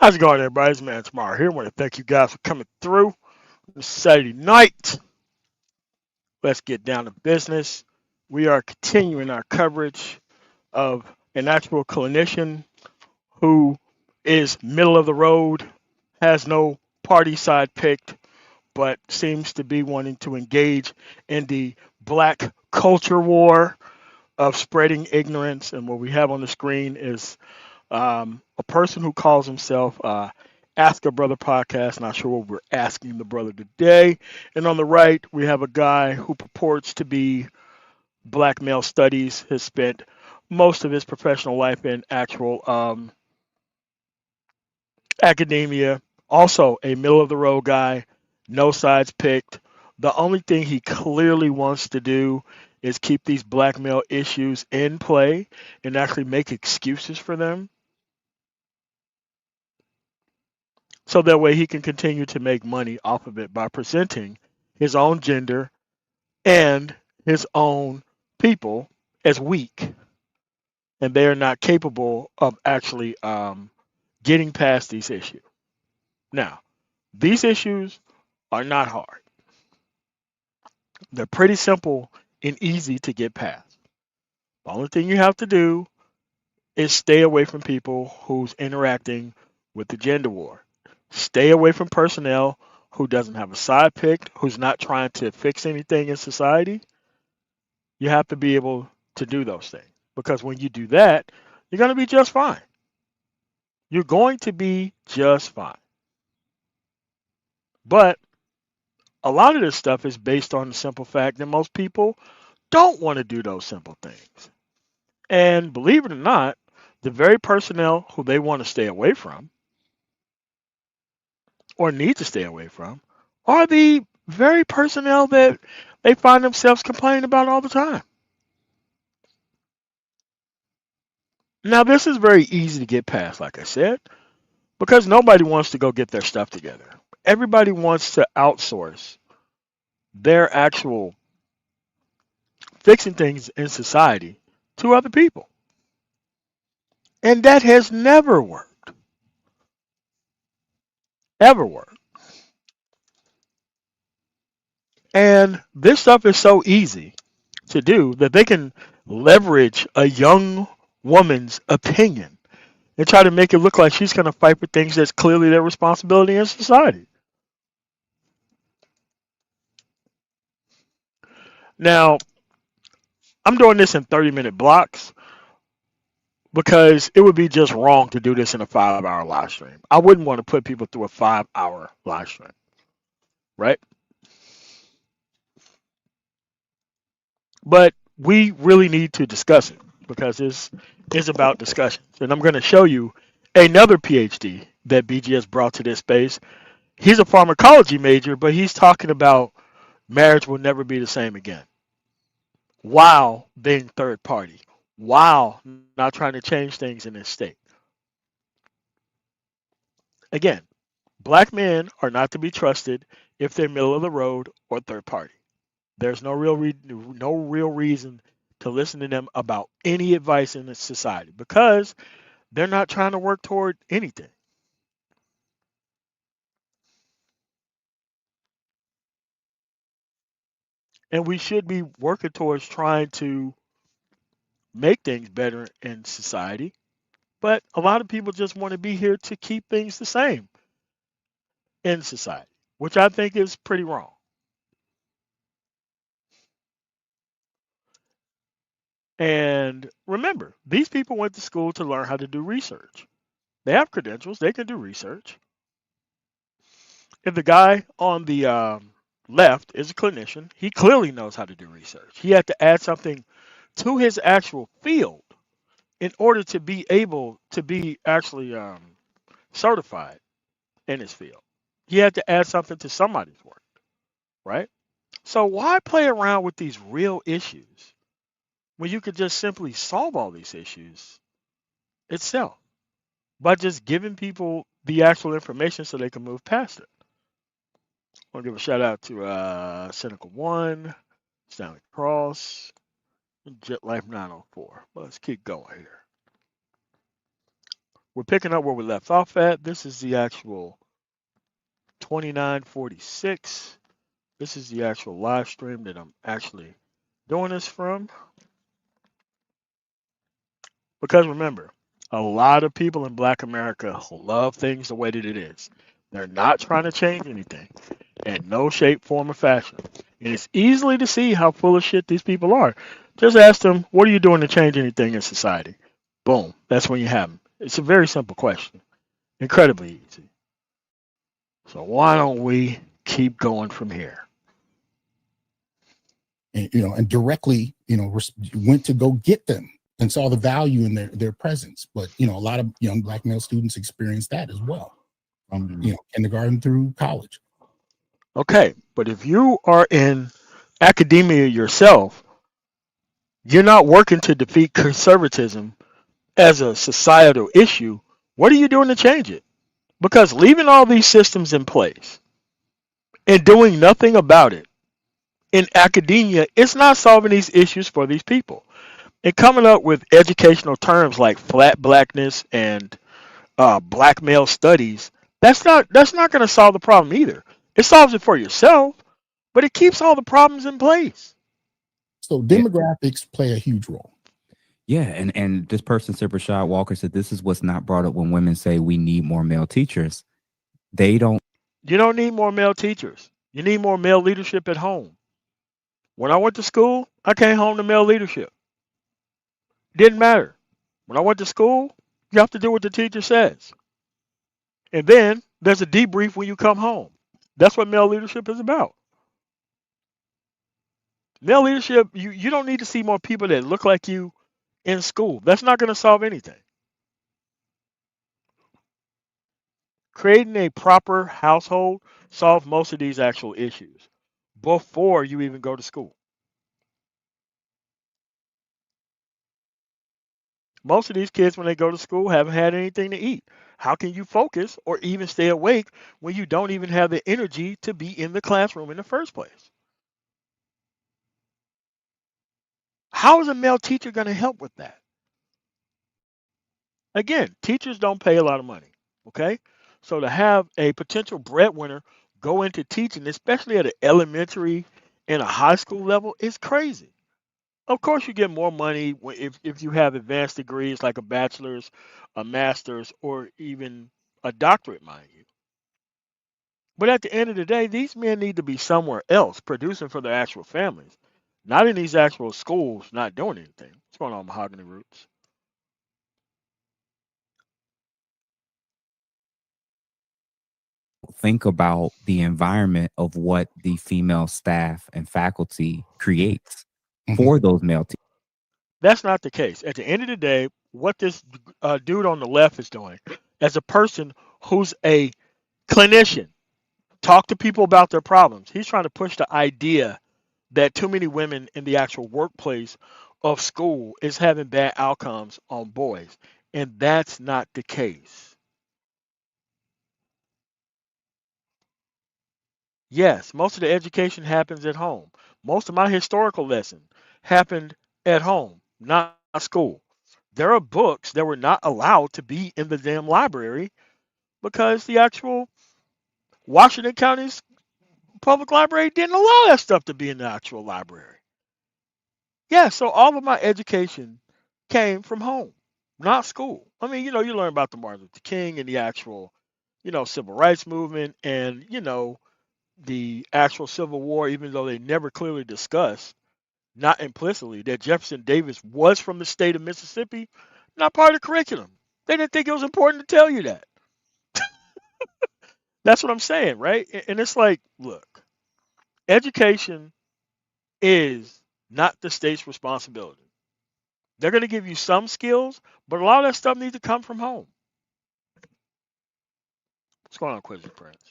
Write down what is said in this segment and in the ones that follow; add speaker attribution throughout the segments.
Speaker 1: How's it going, everybody? It's Man Tomorrow here. I want to thank you guys for coming through this Saturday night. Let's get down to business. We are continuing our coverage of an actual clinician who is middle of the road, has no party side picked, but seems to be wanting to engage in the black culture war of spreading ignorance. And what we have on the screen is a person who calls himself Ask a Brother Podcast. Not sure what we're asking the brother today. And on the right, we have a guy who purports to be black male studies, has spent most of his professional life in actual academia. Also, a middle of the road guy, no sides picked. The only thing he clearly wants to do is keep these black male issues in play and actually make excuses for them so that way he can continue to make money off of it by presenting his own gender and his own people as weak, and they are not capable of actually getting past these issues. Now, these issues are not hard. They're pretty simple and easy to get past. The only thing you have to do is stay away from people who's interacting with the gender war. Stay away from personnel who doesn't have a side picked, who's not trying to fix anything in society. You have to be able to do those things because when you do that, you're going to be just fine. You're going to be just fine. But a lot of this stuff is based on the simple fact that most people don't want to do those simple things. And believe it or not, the very personnel who they want to stay away from or need to stay away from are the very personnel that they find themselves complaining about all the time. Now, this is very easy to get past, like I said, because nobody wants to go get their stuff together. Everybody wants to outsource their actual fixing things in society to other people. And that has never worked, ever worked. And this stuff is so easy to do that they can leverage a young woman's opinion and try to make it look like she's going to fight for things that's clearly their responsibility in society. Now, I'm doing this in 30-minute blocks because it would be just wrong to do this in a 5 hour live stream. I wouldn't want to put people through a 5 hour live stream, right? But we really need to discuss it because this is about discussions. And I'm going to show you another PhD that BGS brought to this space. He's a pharmacology major, but he's talking about marriage will never be the same again while being third party, while not trying to change things in this state. Again, black men are not to be trusted if they're middle of the road or third party. There's no real reason to listen to them about any advice in this society because they're not trying to work toward anything. And we should be working towards trying to make things better in society. But a lot of people just want to be here to keep things the same in society, which I think is pretty wrong. And remember, these people went to school to learn how to do research. They have credentials, they can do research. If the guy on the left is a clinician, he clearly knows how to do research. He had to add something to his actual field in order to be able to be actually certified in his field. He had to add something to somebody's work, right? So why play around with these real issues when you could just simply solve all these issues itself by just giving people the actual information so they can move past it? I want to give a shout out to Cynical One, Stanley Cross, Jet Life 904. Let's keep going here. We're picking up where we left off at. This is the actual 2946. This is the actual live stream that I'm actually doing this from. Because remember, a lot of people in Black America love things the way that it is. They're not trying to change anything in no shape, form, or fashion. And it's easily to see how full of shit these people are. Just ask them, what are you doing to change anything in society? Boom. That's when you have them. It's a very simple question. Incredibly easy. So why don't we keep going from here?
Speaker 2: And, and directly, went to go get them and saw the value in their presence. But, a lot of young Black male students experience that as well, from, kindergarten through college.
Speaker 1: Okay, but if you are in academia yourself, you're not working to defeat conservatism as a societal issue. What are you doing to change it? Because leaving all these systems in place and doing nothing about it in academia, it's not solving these issues for these people. And coming up with educational terms like flat blackness and black male studies, that's not going to solve the problem either. It solves it for yourself, but it keeps all the problems in place.
Speaker 2: So demographics play a huge role.
Speaker 3: Yeah, and this person said, Rashad Walker said, this is what's not brought up when women say we need more male teachers. You don't
Speaker 1: need more male teachers. You need more male leadership at home. When I went to school, I came home to male leadership. Didn't matter. When I went to school, you have to do what the teacher says. And then there's a debrief when you come home. That's what male leadership is about. Male leadership, you don't need to see more people that look like you in school. That's not going to solve anything. Creating a proper household solves most of these actual issues before you even go to school. Most of these kids, when they go to school, haven't had anything to eat. How can you focus or even stay awake when you don't even have the energy to be in the classroom in the first place? How is a male teacher going to help with that? Again, teachers don't pay a lot of money, okay? So to have a potential breadwinner go into teaching, especially at an elementary and a high school level, is crazy. Of course, you get more money if you have advanced degrees like a bachelor's, a master's, or even a doctorate, mind you. But at the end of the day, these men need to be somewhere else producing for their actual families, not in these actual schools not doing anything. What's going on, Mahogany Roots?
Speaker 3: think about the environment of what the female staff and faculty creates for those male teachers.
Speaker 1: That's not the case. At the end of the day, what this dude on the left is doing, as a person who's a clinician, talk to people about their problems, he's trying to push the idea that too many women in the actual workplace of school is having bad outcomes on boys. And that's not the case. Yes, most of the education happens at home. Most of my historical lesson happened at home, not school. There are books that were not allowed to be in the damn library because the actual Washington County's public library didn't allow that stuff to be in the actual library. Yeah, so all of my education came from home, not school. I mean, you learn about the Martin Luther King and the actual, civil rights movement and, the actual Civil War, even though they never clearly discussed, not implicitly, that Jefferson Davis was from the state of Mississippi, not part of the curriculum. They didn't think it was important to tell you that. That's what I'm saying, right? And it's like, look, education is not the state's responsibility. They're going to give you some skills, but a lot of that stuff needs to come from home. What's going on, Quizzy Prince?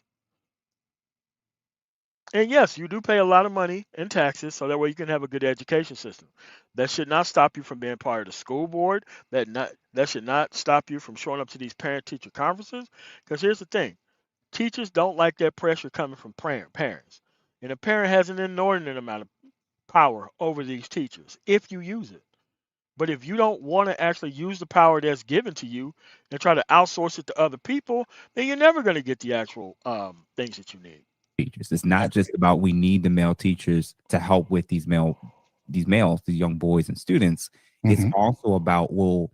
Speaker 1: And yes, you do pay a lot of money in taxes, so that way you can have a good education system. That should not stop you from being part of the school board. That should not stop you from showing up to these parent-teacher conferences. Because here's the thing: teachers don't like that pressure coming from parents, and a parent has an inordinate amount of power over these teachers if you use it. But if you don't want to actually use the power that's given to you and try to outsource it to other people, then you're never going to get the actual things that you need.
Speaker 3: Teachers. It's not just about we need the male teachers to help with these males, these young boys and students. It's
Speaker 2: Mhm.
Speaker 3: also about, well,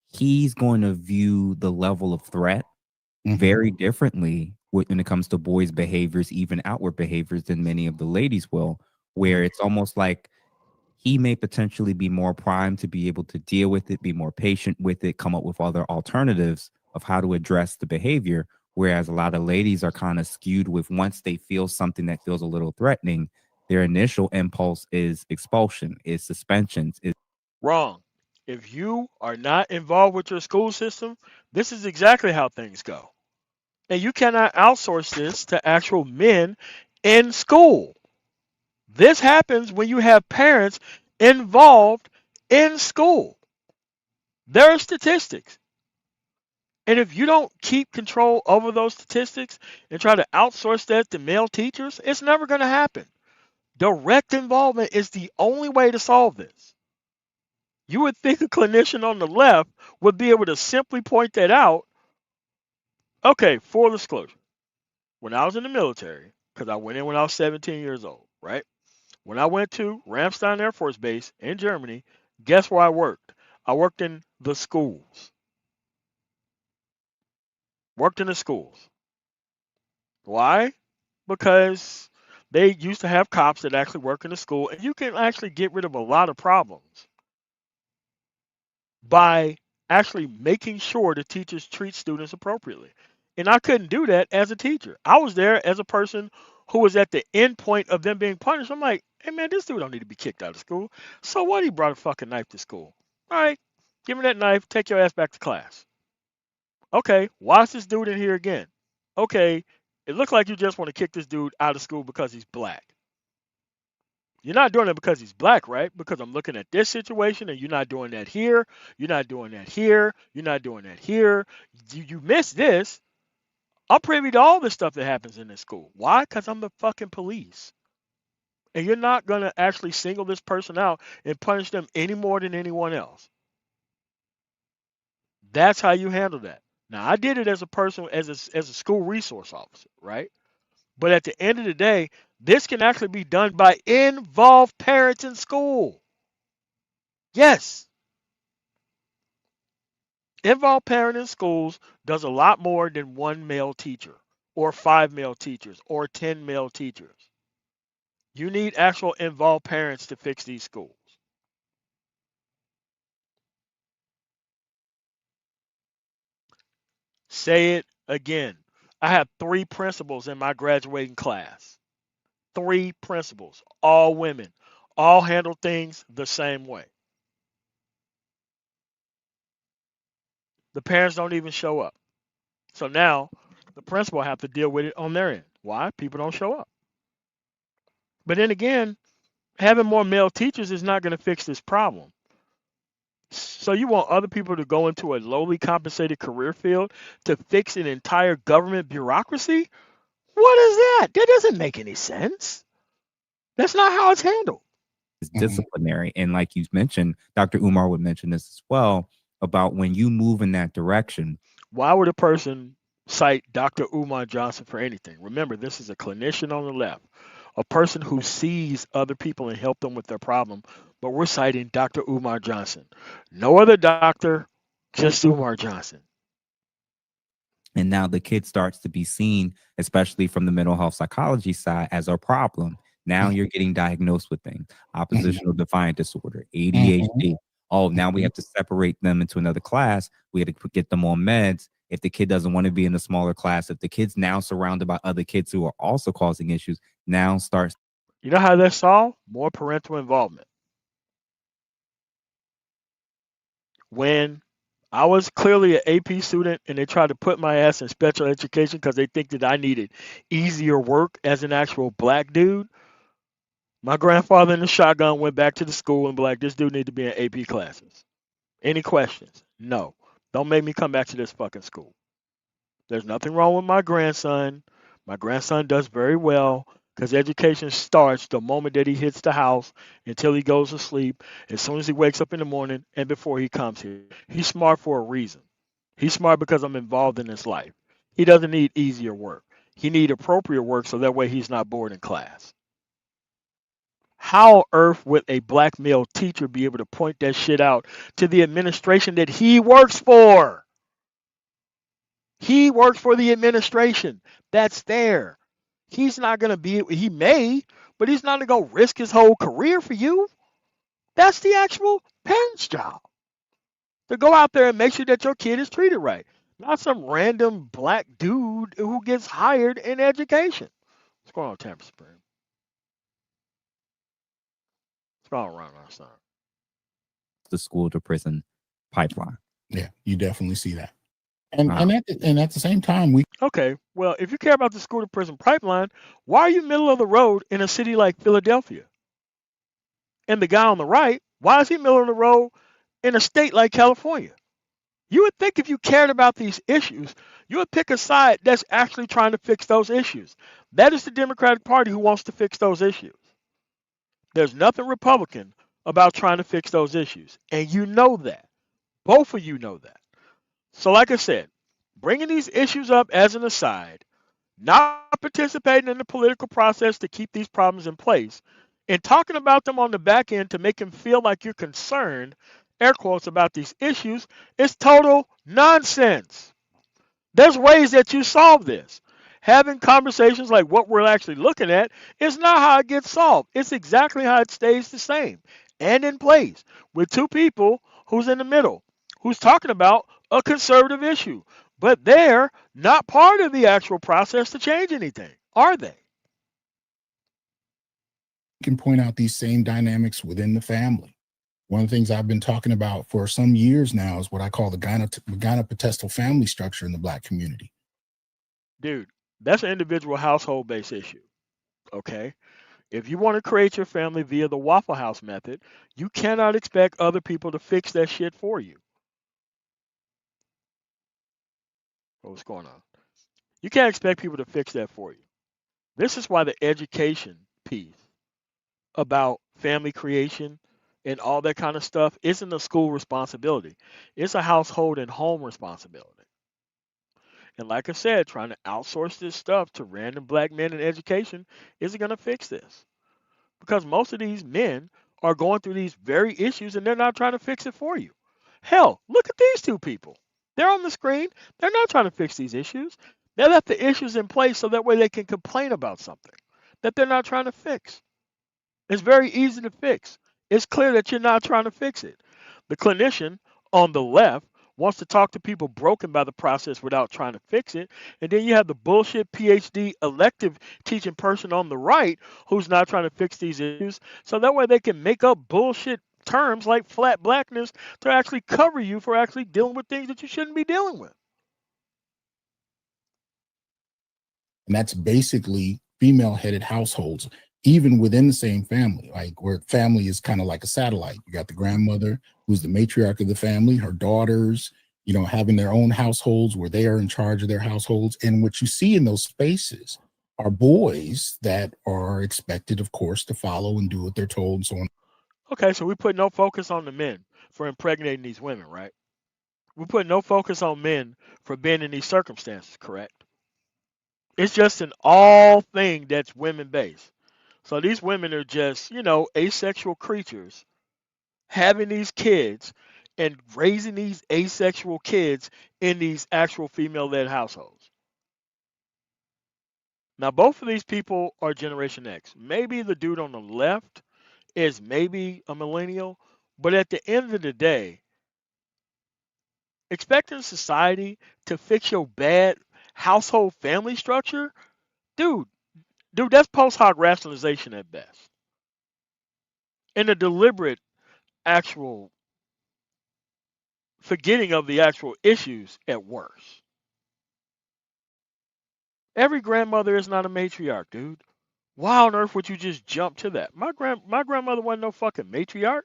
Speaker 3: he's going to view the level of threat
Speaker 2: Mhm.
Speaker 3: very differently when it comes to boys' behaviors, even outward behaviors, than many of the ladies will, where it's almost like he may potentially be more primed to be able to deal with it, be more patient with it, come up with other alternatives of how to address the behavior. Whereas a lot of ladies are kind of skewed with, once they feel something that feels a little threatening, their initial impulse is expulsion, is suspensions, is
Speaker 1: Wrong. If you are not involved with your school system, this is exactly how things go. And you cannot outsource this to actual men in school. This happens when you have parents involved in school. There are statistics. And if you don't keep control over those statistics and try to outsource that to male teachers, it's never going to happen. Direct involvement is the only way to solve this. You would think a clinician on the left would be able to simply point that out. Okay, full disclosure. When I was in the military, because I went in when I was 17 years old, right? When I went to Ramstein Air Force Base in Germany, guess where I worked? I worked in the schools. Worked in the schools. Why? Because they used to have cops that actually work in the school, and you can actually get rid of a lot of problems by actually making sure the teachers treat students appropriately. And I couldn't do that as a teacher. I was there as a person who was at the end point of them being punished. I'm like, hey man, this dude don't need to be kicked out of school. So what? He brought a fucking knife to school. All right, give me that knife. Take your ass back to class. Okay, watch this dude in here again. Okay, it looks like you just want to kick this dude out of school because he's black. You're not doing it because he's black, right? Because I'm looking at this situation and you're not doing that here. You're not doing that here. You're not doing that here. You missed this. I'm privy to all the stuff that happens in this school. Why? Because I'm the fucking police. And you're not going to actually single this person out and punish them any more than anyone else. That's how you handle that. Now, I did it as a person, as a school resource officer, right? But at the end of the day, this can actually be done by involved parents in school. Yes. Involved parent in schools does a lot more than one male teacher or 5 male teachers or 10 male teachers. You need actual involved parents to fix these schools. Say it again. I have 3 principals in my graduating class. 3 principals, all women, all handle things the same way. The parents don't even show up. So now the principal have to deal with it on their end. Why? People don't show up. But then again, having more male teachers is not going to fix this problem. So you want other people to go into a lowly compensated career field to fix an entire government bureaucracy? What is that? That doesn't make any sense. That's not how it's handled.
Speaker 3: disciplinary. And like you mentioned, Dr. Umar would mention this as well, about when you move in that direction.
Speaker 1: Why would a person cite Dr. Umar Johnson for anything? Remember, this is a clinician on the left, a person who sees other people and help them with their problem. But we're citing Dr. Umar Johnson. No other doctor, just Umar Johnson.
Speaker 3: And now the kid starts to be seen, especially from the mental health psychology side, as a problem. Now you're getting diagnosed with things, oppositional defiant disorder, ADHD. Oh, now we have to separate them into another class. We have to get them on meds. If the kid doesn't want to be in a smaller class, if the kid's now surrounded by other kids who are also causing issues, now starts.
Speaker 1: You know how that's solved? More parental involvement. When I was clearly an AP student and they tried to put my ass in special education because they think that I needed easier work as an actual black dude, my grandfather in the shotgun went back to the school and be like, this dude need to be in AP classes. Any questions? No. Don't make me come back to this fucking school. There's nothing wrong with my grandson. My grandson does very well. Because education starts the moment that he hits the house until he goes to sleep, as soon as he wakes up in the morning, and before he comes here. He's smart for a reason. He's smart because I'm involved in his life. He doesn't need easier work. He need appropriate work so that way he's not bored in class. How on earth would a black male teacher be able to point that shit out to the administration that he works for? He works for the administration that's there. He's not going to be, he may, but he's not going to go risk his whole career for you. That's the actual parent's job, to go out there and make sure that your kid is treated right. Not some random black dude who gets hired in education. What's going on, Tampa Spring? What's going on around our son?
Speaker 3: The school to prison pipeline.
Speaker 2: Yeah, you definitely see that. And
Speaker 3: Wow.
Speaker 2: and at the same time, we
Speaker 1: Okay, well, if you care about the school to prison pipeline, why are you middle of the road in a city like Philadelphia? And the guy on the right, why is he middle of the road in a state like California? You would think if you cared about these issues, you would pick a side that's actually trying to fix those issues. That is the Democratic Party who wants to fix those issues. There's nothing Republican about trying to fix those issues. And you know that. Both of you know that. So, like I said, bringing these issues up as an aside, not participating in the political process to keep these problems in place, and talking about them on the back end to make them feel like you're concerned, air quotes, about these issues, is total nonsense. There's ways that you solve this. Having conversations like what we're actually looking at is not how it gets solved. It's exactly how it stays the same and in place with two people who's in the middle, who's talking about a conservative issue. But they're not part of the actual process to change anything, are they?
Speaker 2: can point out these same dynamics within the family. One of the things I've been talking about for some years now is what I call the gynecontestal family structure in the black community.
Speaker 1: Dude, that's an individual household based issue. Okay? If you want to create your family via the Waffle House method, you cannot expect other people to fix that shit for you. What's going on? You can't expect people to fix that for you. This is why the education piece about family creation and all that kind of stuff isn't a school responsibility. It's a household and home responsibility. And like I said, trying to outsource this stuff to random black men in education isn't going to fix this. Because most of these men are going through these very issues and they're not trying to fix it for you. Hell, look at these two people. They're on the screen. They're not trying to fix these issues. They left the issues in place so that way they can complain about something that they're not trying to fix. It's very easy to fix. It's clear that you're not trying to fix it. The clinician on the left wants to talk to people broken by the process without trying to fix it. And then you have the bullshit PhD elective teaching person on the right who's not trying to fix these issues. So that way they can make up bullshit terms like flat blackness to actually cover you for actually dealing with things that you shouldn't be dealing with.
Speaker 2: And that's basically female headed households, even within the same family, like where family is kind of like a satellite. You got the grandmother who's the matriarch of the family, her daughters, having their own households where they are in charge of their households. And what you see in those spaces are boys that are expected, of course, to follow and do what they're told and so on.
Speaker 1: Okay, so we put no focus on the men for impregnating these women, right? We put no focus on men for being in these circumstances, correct? It's just an all thing that's women based. So these women are just, asexual creatures having these kids and raising these asexual kids in these actual female led households. Now, both of these people are Generation X. Maybe the dude on the left is maybe a millennial, but at the end of the day, expecting society to fix your bad household family structure, dude, that's post hoc rationalization at best. And a deliberate actual forgetting of the actual issues at worst. Every grandmother is not a matriarch, dude. Why on earth would you just jump to that? My grandmother wasn't no fucking matriarch.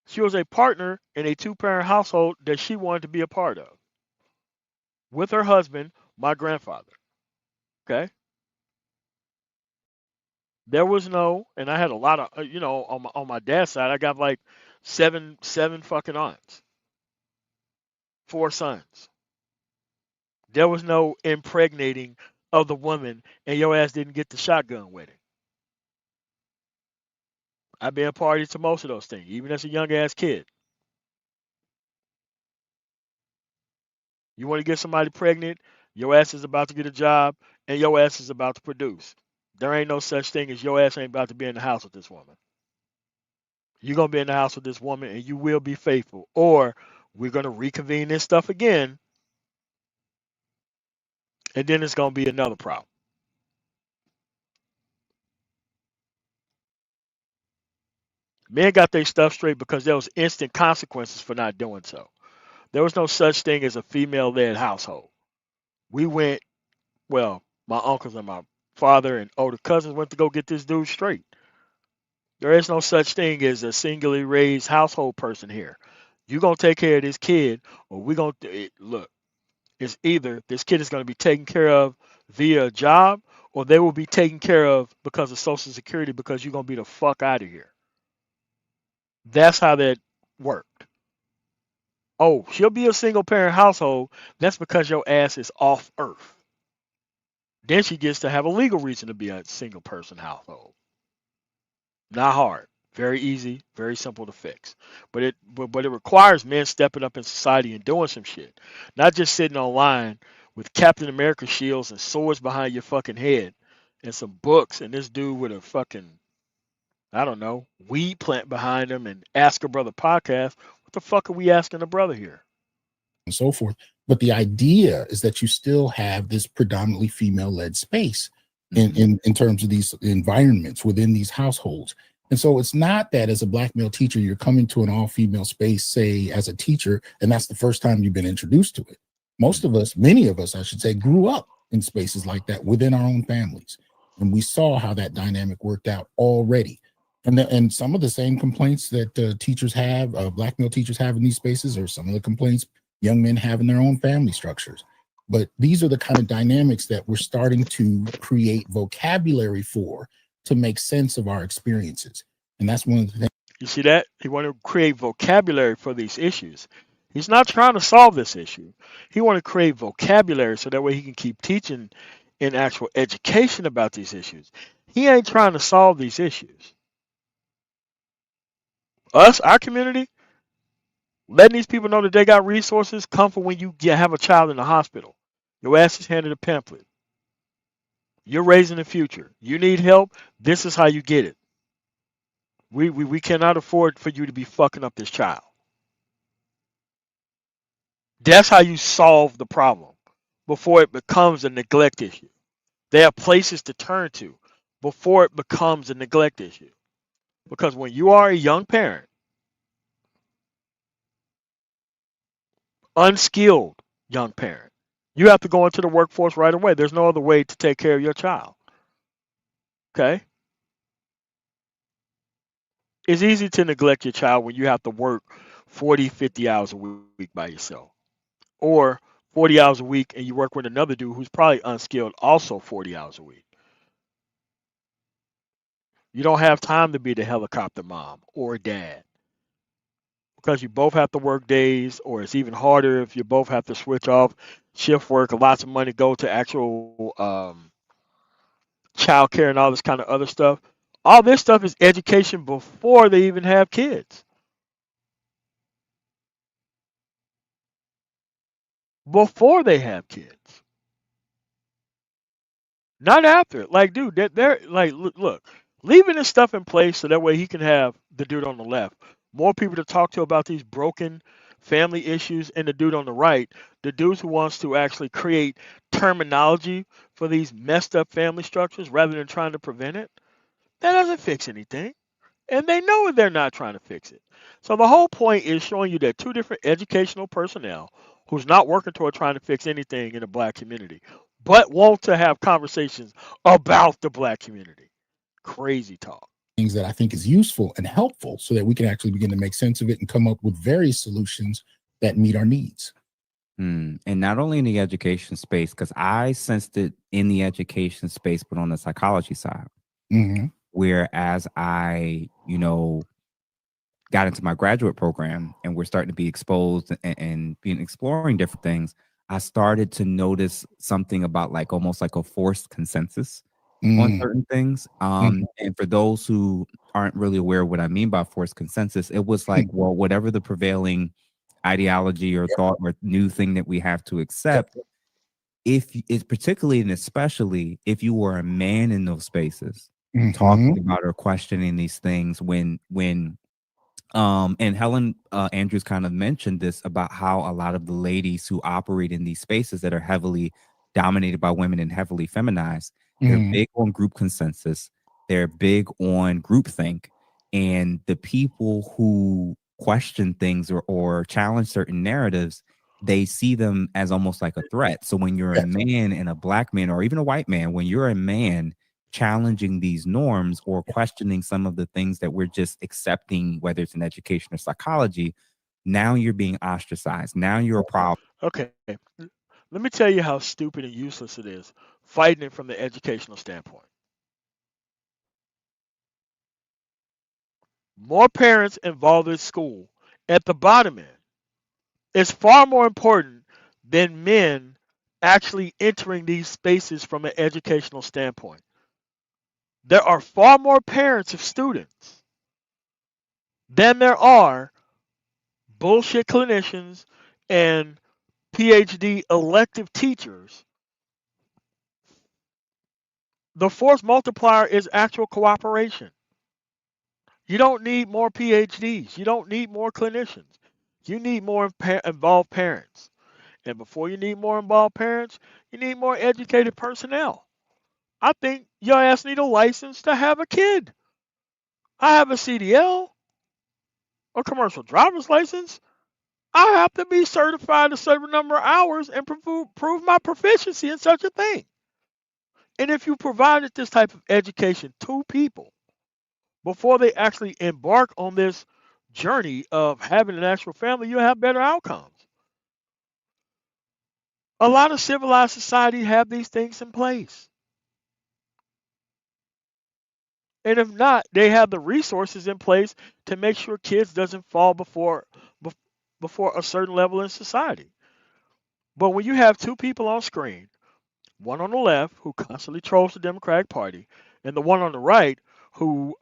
Speaker 1: She was a partner in a two-parent household that she wanted to be a part of with her husband, my grandfather. Okay? There was no, and I had a lot of, on my dad's side, I got like seven fucking aunts, 4 sons. There was no impregnating of the woman, and your ass didn't get the shotgun wedding. I've been a party to most of those things, even as a young ass kid. You want to get somebody pregnant, your ass is about to get a job, and your ass is about to produce. There ain't no such thing as your ass ain't about to be in the house with this woman. You're gonna be in the house with this woman, and you will be faithful, or we're gonna reconvene this stuff again, and then it's gonna be another problem. Men got their stuff straight because there was instant consequences for not doing so. There was no such thing as a female-led household. We went, well, my uncles and my father and older cousins went to go get this dude straight. There is no such thing as a singularly raised household person here. You're gonna take care of this kid, or we're gonna look. It's either this kid is gonna be taken care of via a job, or they will be taken care of because of Social Security because you're gonna be the fuck out of here. That's how that worked. Oh, she'll be a single parent household. That's because your ass is off earth. Then she gets to have a legal reason to be a single person household. Not hard. Very easy, very simple to fix. But it requires men stepping up in society and doing some shit. Not just sitting online with Captain America shields and swords behind your fucking head and some books and this dude with a fucking, I don't know, weed plant behind him and Ask a Brother podcast. What the fuck are we asking a brother here?
Speaker 2: And so forth. But the idea is that you still have this predominantly female-led space in terms of these environments within these households. And so it's not that as a black male teacher, you're coming to an all-female space, say, as a teacher, and that's the first time you've been introduced to it. Most of us, many of us, I should say, grew up in spaces like that within our own families. And we saw how that dynamic worked out already. And some of the same complaints that teachers have, black male teachers have in these spaces, are some of the complaints young men have in their own family structures. But these are the kind of dynamics that we're starting to create vocabulary for to make sense of our experiences. And that's one of the things.
Speaker 1: You see that? He wanted to create vocabulary for these issues. He's not trying to solve this issue. He wanted to create vocabulary so that way he can keep teaching in actual education about these issues. He ain't trying to solve these issues. Us, our community, letting these people know that they got resources come for when you have a child in the hospital. Your ass is handed a pamphlet. You're raising the future. You need help. This is how you get it. We cannot afford for you to be fucking up this child. That's how you solve the problem before it becomes a neglect issue. There are places to turn to before it becomes a neglect issue. Because when you are a young parent, unskilled young parent, you have to go into the workforce right away. There's no other way to take care of your child. Okay? It's easy to neglect your child when you have to work 40, 50 hours a week by yourself. Or 40 hours a week and you work with another dude who's probably unskilled, also 40 hours a week. You don't have time to be the helicopter mom or dad because you both have to work days, or it's even harder if you both have to switch off shift work. Lots of money go to actual child care and all this kind of other stuff. All this stuff is education before they even have kids. Before they have kids. Not after. Like, dude, they're like, look, leaving this stuff in place so that way he can have the dude on the left more people to talk to about these broken family issues, and the dude on the right, the dude who wants to actually create terminology for these messed up family structures rather than trying to prevent it. That doesn't fix anything. And they know they're not trying to fix it. So the whole point is showing you that two different educational personnel who's not working toward trying to fix anything in the black community, but want to have conversations about the black community. Crazy talk.
Speaker 2: Things that I think is useful and helpful so that we can actually begin to make sense of it and come up with various solutions that meet our needs.
Speaker 3: And not only in the education space, because I sensed it in the education space, but on the psychology side.
Speaker 2: Mm-hmm.
Speaker 3: Whereas I, got into my graduate program and we're starting to be exposed and being exploring different things, I started to notice something about like almost like a forced consensus on certain things. And for those who aren't really aware of what I mean by forced consensus, it was like, well, whatever the prevailing ideology or thought or new thing that we have to accept, if it's particularly and especially if you were a man in those spaces talking about or questioning these things when and Helen Andrews kind of mentioned this about how a lot of the ladies who operate in these spaces that are heavily dominated by women and heavily feminized, they're big on group consensus. They're big on groupthink. And the people who question things or challenge certain narratives, they see them as almost like a threat. So when you're a man and a black man, or even a white man, when you're a man challenging these norms or questioning some of the things that we're just accepting, whether it's in education or psychology, now you're being ostracized. Now you're a problem.
Speaker 1: Okay. Let me tell you how stupid and useless it is fighting it from the educational standpoint. More parents involved in school at the bottom end is far more important than men actually entering these spaces from an educational standpoint. There are far more parents of students than there are bullshit clinicians and PhD elective teachers. The force multiplier is actual cooperation. You don't need more PhDs. You don't need more clinicians. You need more involved parents. And before you need more involved parents, you need more educated personnel. I think your ass need a license to have a kid. I have a CDL, a commercial driver's license. I have to be certified a certain number of hours and prove my proficiency in such a thing. And if you provided this type of education to people before they actually embark on this journey of having an actual family, you'll have better outcomes. A lot of civilized societies have these things in place. And if not, they have the resources in place to make sure kids doesn't fall before a certain level in society. But when you have two people on screen, one on the left who constantly trolls the Democratic Party, and the one on the right who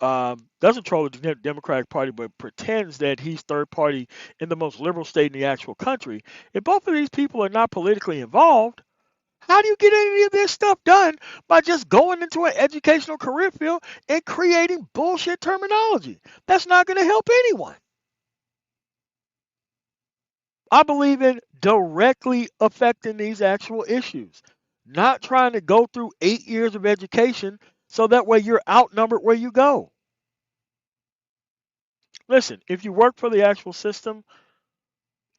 Speaker 1: doesn't troll the Democratic Party but pretends that he's third party in the most liberal state in the actual country, if both of these people are not politically involved, how do you get any of this stuff done by just going into an educational career field and creating bullshit terminology? That's not going to help anyone. I believe in directly affecting these actual issues, not trying to go through 8 years of education so that way you're outnumbered where you go. Listen, if you work for the actual system,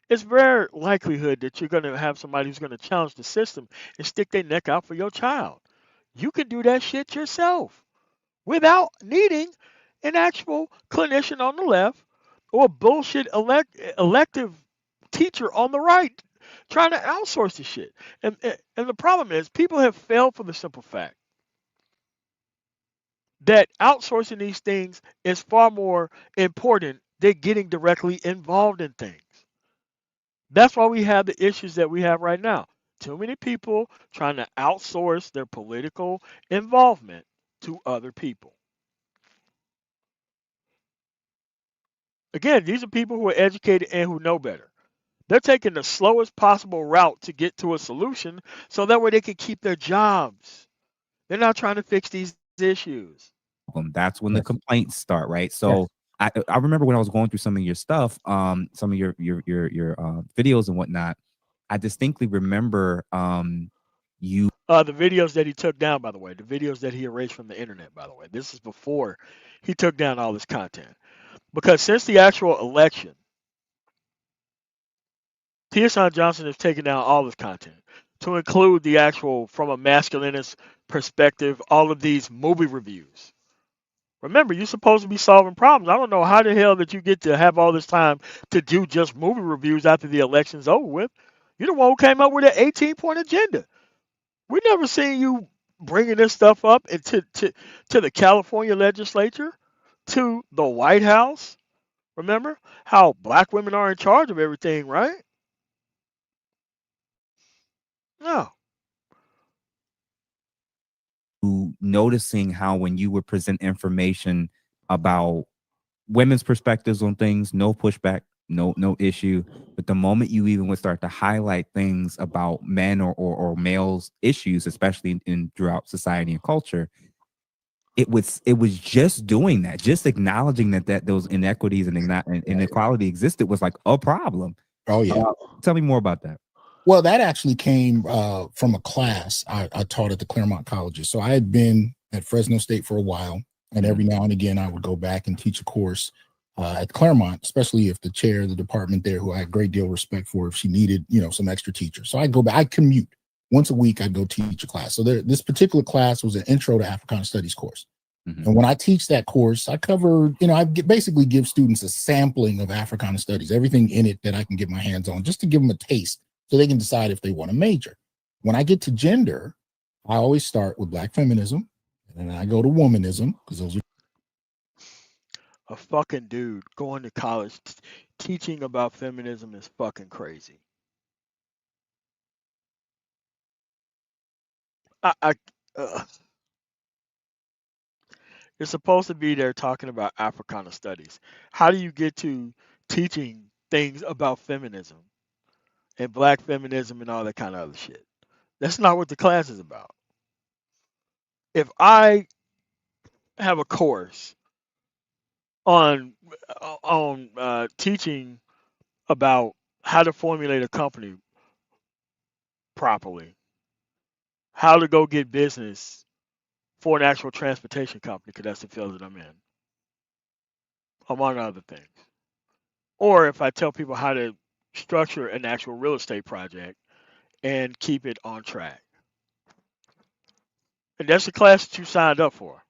Speaker 1: it's very likelihood that you're going to have somebody who's going to challenge the system and stick their neck out for your child. You can do that shit yourself without needing an actual clinician on the left or a bullshit elective teacher on the right trying to outsource the shit. And the problem is people have failed for the simple fact that outsourcing these things is far more important than getting directly involved in things. That's why we have the issues that we have right now. Too many people trying to outsource their political involvement to other people. Again, these are people who are educated and who know better. They're taking the slowest possible route to get to a solution so that way they can keep their jobs. They're not trying to fix these issues.
Speaker 3: That's when the complaints start, right? So I remember when I was going through some of your stuff, some of your videos and whatnot. I distinctly remember you
Speaker 1: the videos that he took down, by the way, the videos that he erased from the internet, by the way. This is before he took down all this content. Because since the actual election, Tierson Johnson has taken down all this content to include the actual, from a masculinist perspective, all of these movie reviews. Remember, you're supposed to be solving problems. I don't know how the hell that you get to have all this time to do just movie reviews after the election's over with. You're the one who came up with an 18-point agenda. We never seen you bringing this stuff up into to the California legislature, to the White House. Remember how black women are in charge of everything, right? No.
Speaker 3: Noticing how when you would present information about women's perspectives on things, no pushback, no issue. But the moment you even would start to highlight things about men or males issues, especially in throughout society and culture, it was just doing that, just acknowledging that those inequities and inequality existed was like a problem.
Speaker 2: Oh yeah.
Speaker 3: Tell me more about that.
Speaker 2: Well, that actually came from a class I taught at the Claremont colleges. So I had been at Fresno State for a while, and every now and again I would go back and teach a course at Claremont, especially if the chair of the department there, who I had a great deal of respect for, if she needed, some extra teachers. So I'd go back, I'd commute once a week, I'd go teach a class. So this particular class was an intro to Africana Studies course. Mm-hmm. And when I teach that course, I cover, I basically give students a sampling of Africana Studies, everything in it that I can get my hands on, just to give them a taste so they can decide if they want to major. When I get to gender, I always start with Black feminism, and then I go to womanism, because those are
Speaker 1: a fucking dude going to college teaching about feminism is fucking crazy. You're supposed to be there talking about Africana Studies. How do you get to teaching things about feminism and Black feminism and all that kind of other shit? That's not what the class is about. If I have a course on teaching about how to formulate a company properly, how to go get business for an actual transportation company, because that's the field that I'm in, among other things. Or if I tell people how to structure an actual real estate project and keep it on track. And that's the class that you signed up for.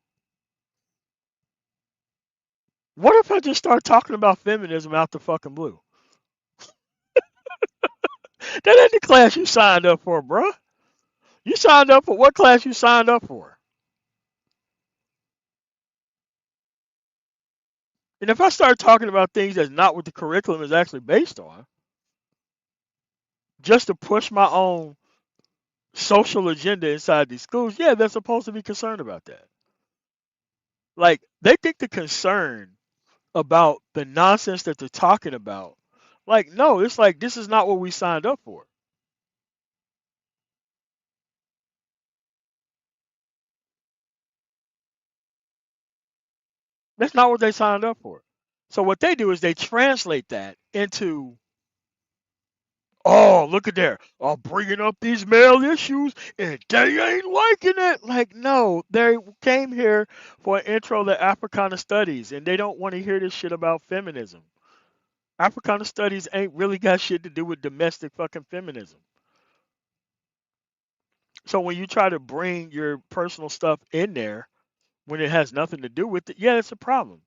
Speaker 1: What if I just start talking about feminism out the fucking blue? That ain't the class you signed up for, bruh. You signed up for what class you signed up for? And if I start talking about things that's not what the curriculum is actually based on, just to push my own social agenda inside these schools, yeah, they're supposed to be concerned about that. Like, they think the concern about the nonsense that they're talking about, like, no, it's like, this is not what we signed up for. That's not what they signed up for. So what they do is they translate that into, oh, look at there, bringing up these male issues and they ain't liking it. Like, no, they came here for an intro to Africana Studies and they don't want to hear this shit about feminism. Africana Studies ain't really got shit to do with domestic fucking feminism. So when you try to bring your personal stuff in there when it has nothing to do with it, yeah, it's a problem.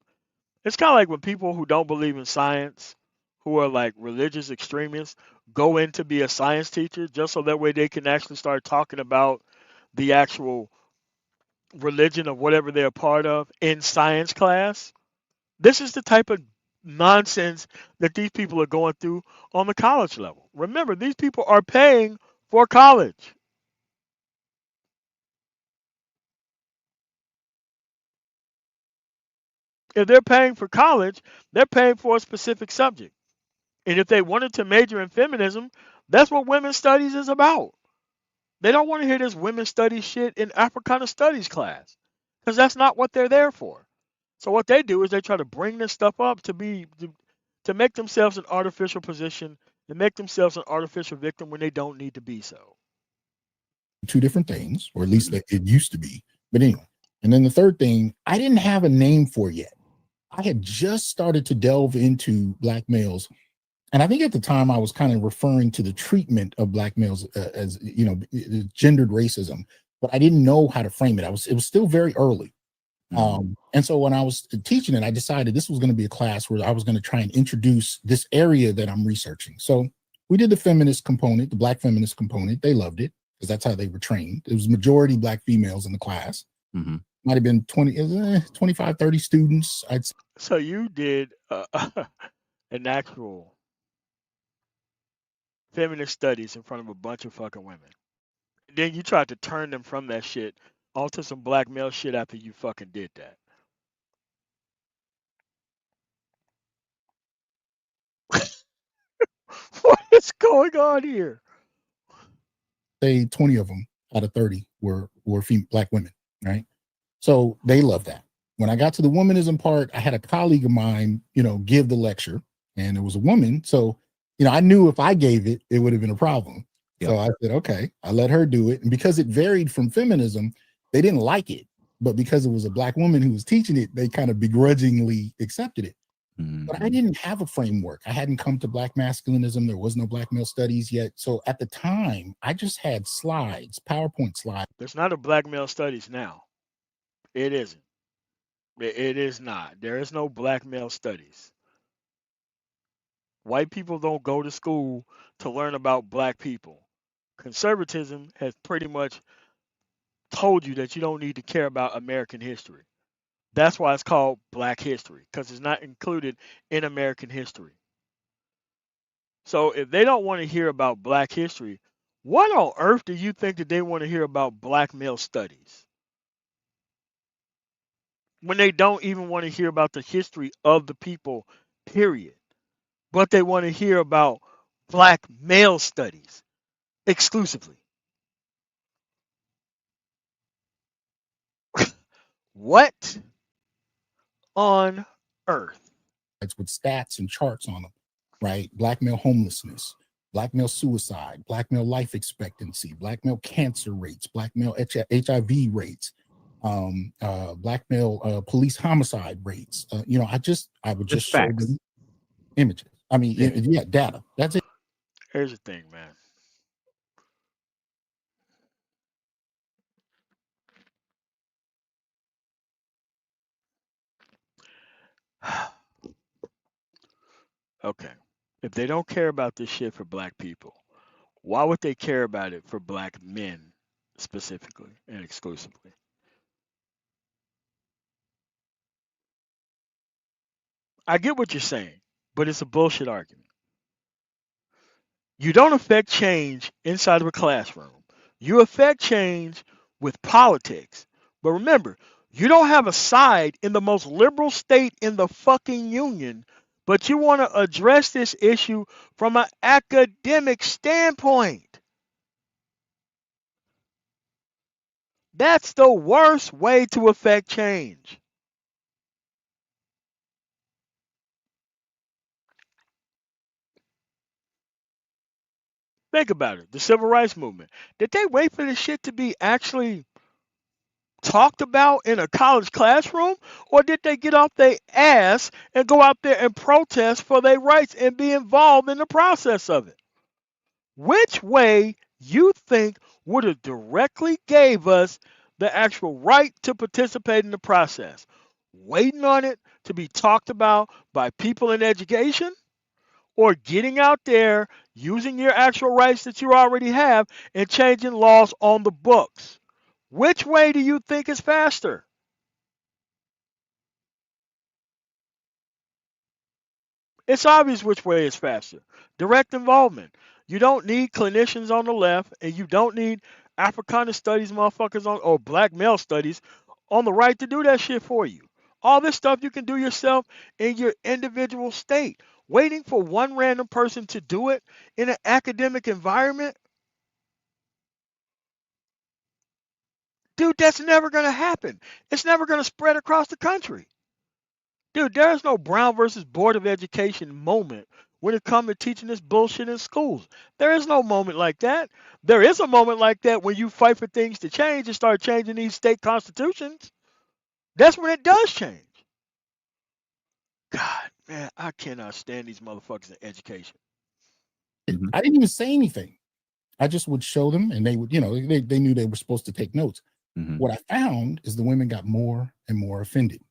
Speaker 1: It's kind of like when people who don't believe in science, who are like religious extremists, go in to be a science teacher just so that way they can actually start talking about the actual religion of whatever they're a part of in science class. This is the type of nonsense that these people are going through on the college level. Remember, these people are paying for college. If they're paying for college, they're paying for a specific subject. And if they wanted to major in feminism, that's what women's studies is about. They don't want to hear this women's studies shit in Africana Studies class because that's not what they're there for. So what they do is they try to bring this stuff up to make themselves an artificial position and make themselves an artificial victim when they don't need to be so.
Speaker 2: Two different things, or at least it used to be. But anyway, and then the third thing, I didn't have a name for yet. I had just started to delve into Black males. And I think at the time I was kind of referring to the treatment of Black males as, gendered racism, but I didn't know how to frame it. It was still very early. And so when I was teaching it, I decided this was going to be a class where I was going to try and introduce this area that I'm researching. So we did the feminist component, the Black feminist component. They loved it. because that's how they were trained. It was majority black females in the class.
Speaker 3: Mm-hmm.
Speaker 2: Might have been 25, 30 students. I'd say.
Speaker 1: So you did an actual feminist studies in front of a bunch of fucking women. Then you tried to turn them from that shit onto some black male shit after you fucking did that. What is going on here?
Speaker 2: Say 20 of them out of 30 were black women, right? So they love that. When I got to the womanism part, I had a colleague of mine, give the lecture, and it was a woman. So, I knew if I gave it, it would have been a problem. Yep. So I said, okay, I let her do it. And because it varied from feminism, they didn't like it. But because it was a black woman who was teaching it, they kind of begrudgingly accepted it. Mm-hmm. But I didn't have a framework. I hadn't come to black masculinism. There was no black male studies yet. So at the time, I just had slides, PowerPoint slides.
Speaker 1: There's not a black male studies now. It isn't. It is not. There is no black male studies. White people don't go to school to learn about black people. Conservatism has pretty much told you that you don't need to care about American history. That's why it's called Black history, because it's not included in American history. So if they don't want to hear about black history, what on earth do you think that they want to hear about black male studies? When they don't even want to hear about the history of the people, period. But they want to hear about black male studies exclusively. What on earth?
Speaker 2: It's with stats and charts on them, right? Black male homelessness, black male suicide, black male life expectancy, black male cancer rates, black male HIV rates, black male police homicide rates. I would just show them images. I mean, data. That's it.
Speaker 1: Here's the thing, man. Okay. If they don't care about this shit for black people, why would they care about it for black men specifically and exclusively? I get what you're saying, but it's a bullshit argument. You don't affect change inside of a classroom. You affect change with politics. But remember, you don't have a side in the most liberal state in the fucking union, but you want to address this issue from an academic standpoint. That's the worst way to affect change. Think about it. The civil rights movement. Did they wait for this shit to be actually talked about in a college classroom? Or did they get off their ass and go out there and protest for their rights and be involved in the process of it? Which way you think would have directly gave us the actual right to participate in the process? Waiting on it to be talked about by people in education? Or getting out there, using your actual rights that you already have, and changing laws on the books? Which way do you think is faster? It's obvious which way is faster. Direct involvement. You don't need clinicians on the left, and you don't need Africana studies motherfuckers or black male studies on the right to do that shit for you. All this stuff you can do yourself in your individual state. Waiting for one random person to do it in an academic environment? Dude, that's never going to happen. It's never going to spread across the country. Dude, there is no Brown versus Board of Education moment when it comes to teaching this bullshit in schools. There is no moment like that. There is a moment like that when you fight for things to change and start changing these state constitutions. That's when it does change. God, man, I cannot stand these motherfuckers in education.
Speaker 2: I didn't even say anything. I just would show them, and they would, they knew they were supposed to take notes. Mm-hmm. What I found is the women got more and more offended.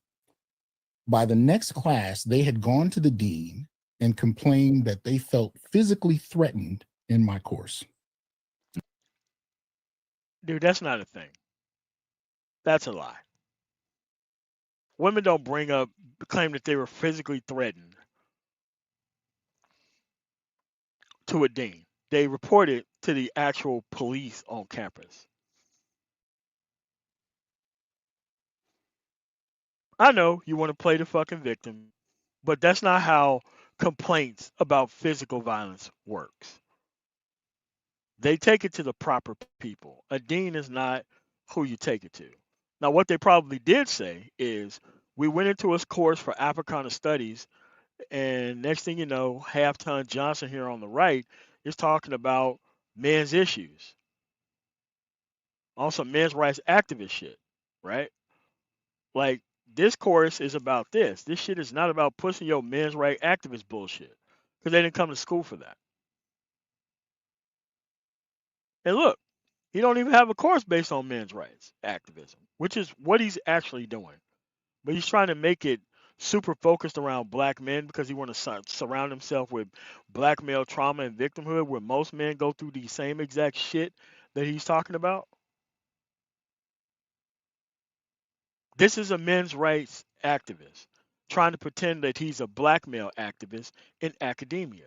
Speaker 2: By the next class, they had gone to the dean and complained that they felt physically threatened in my course.
Speaker 1: Dude, that's not a thing. That's a lie. Women don't bring up claim that they were physically threatened to a dean. They report it to the actual police on campus. I know you want to play the fucking victim, but that's not how complaints about physical violence works. They take it to the proper people. A dean is not who you take it to. Now, what they probably did say is, we went into a course for Africana studies, and next thing you know, Halfton Johnson here on the right is talking about men's issues, on some men's rights activist shit, right? Like, this course is about this. This shit is not about pushing your men's right activist bullshit, because they didn't come to school for that. And look, he don't even have a course based on men's rights activism, which is what he's actually doing. But he's trying to make it super focused around black men because he want to surround himself with black male trauma and victimhood, where most men go through the same exact shit that he's talking about. This is a men's rights activist trying to pretend that he's a black male activist in academia.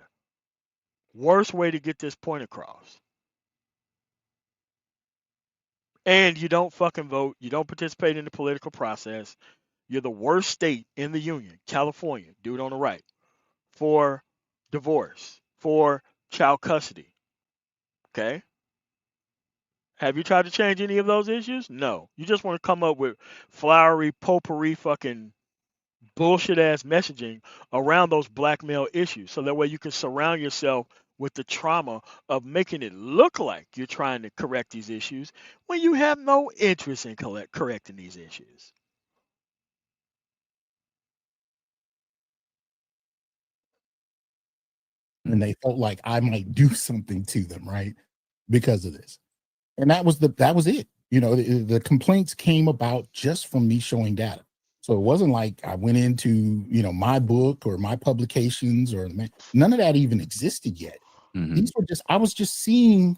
Speaker 1: Worst way to get this point across. And you don't fucking vote. You don't participate in the political process. You're the worst state in the union, California, dude on the right, for divorce, for child custody. Okay? Have you tried to change any of those issues? No. You just want to come up with flowery, potpourri, fucking bullshit ass messaging around those black male issues. So that way you can surround yourself with the trauma of making it look like you're trying to correct these issues when you have no interest in correcting these issues.
Speaker 2: And they felt like I might do something to them, right? Because of this. And that was it. The complaints came about just from me showing data. So it wasn't like I went into, my book or my publications, or none of that even existed yet.
Speaker 3: Mhm.
Speaker 2: These were I was just seeing,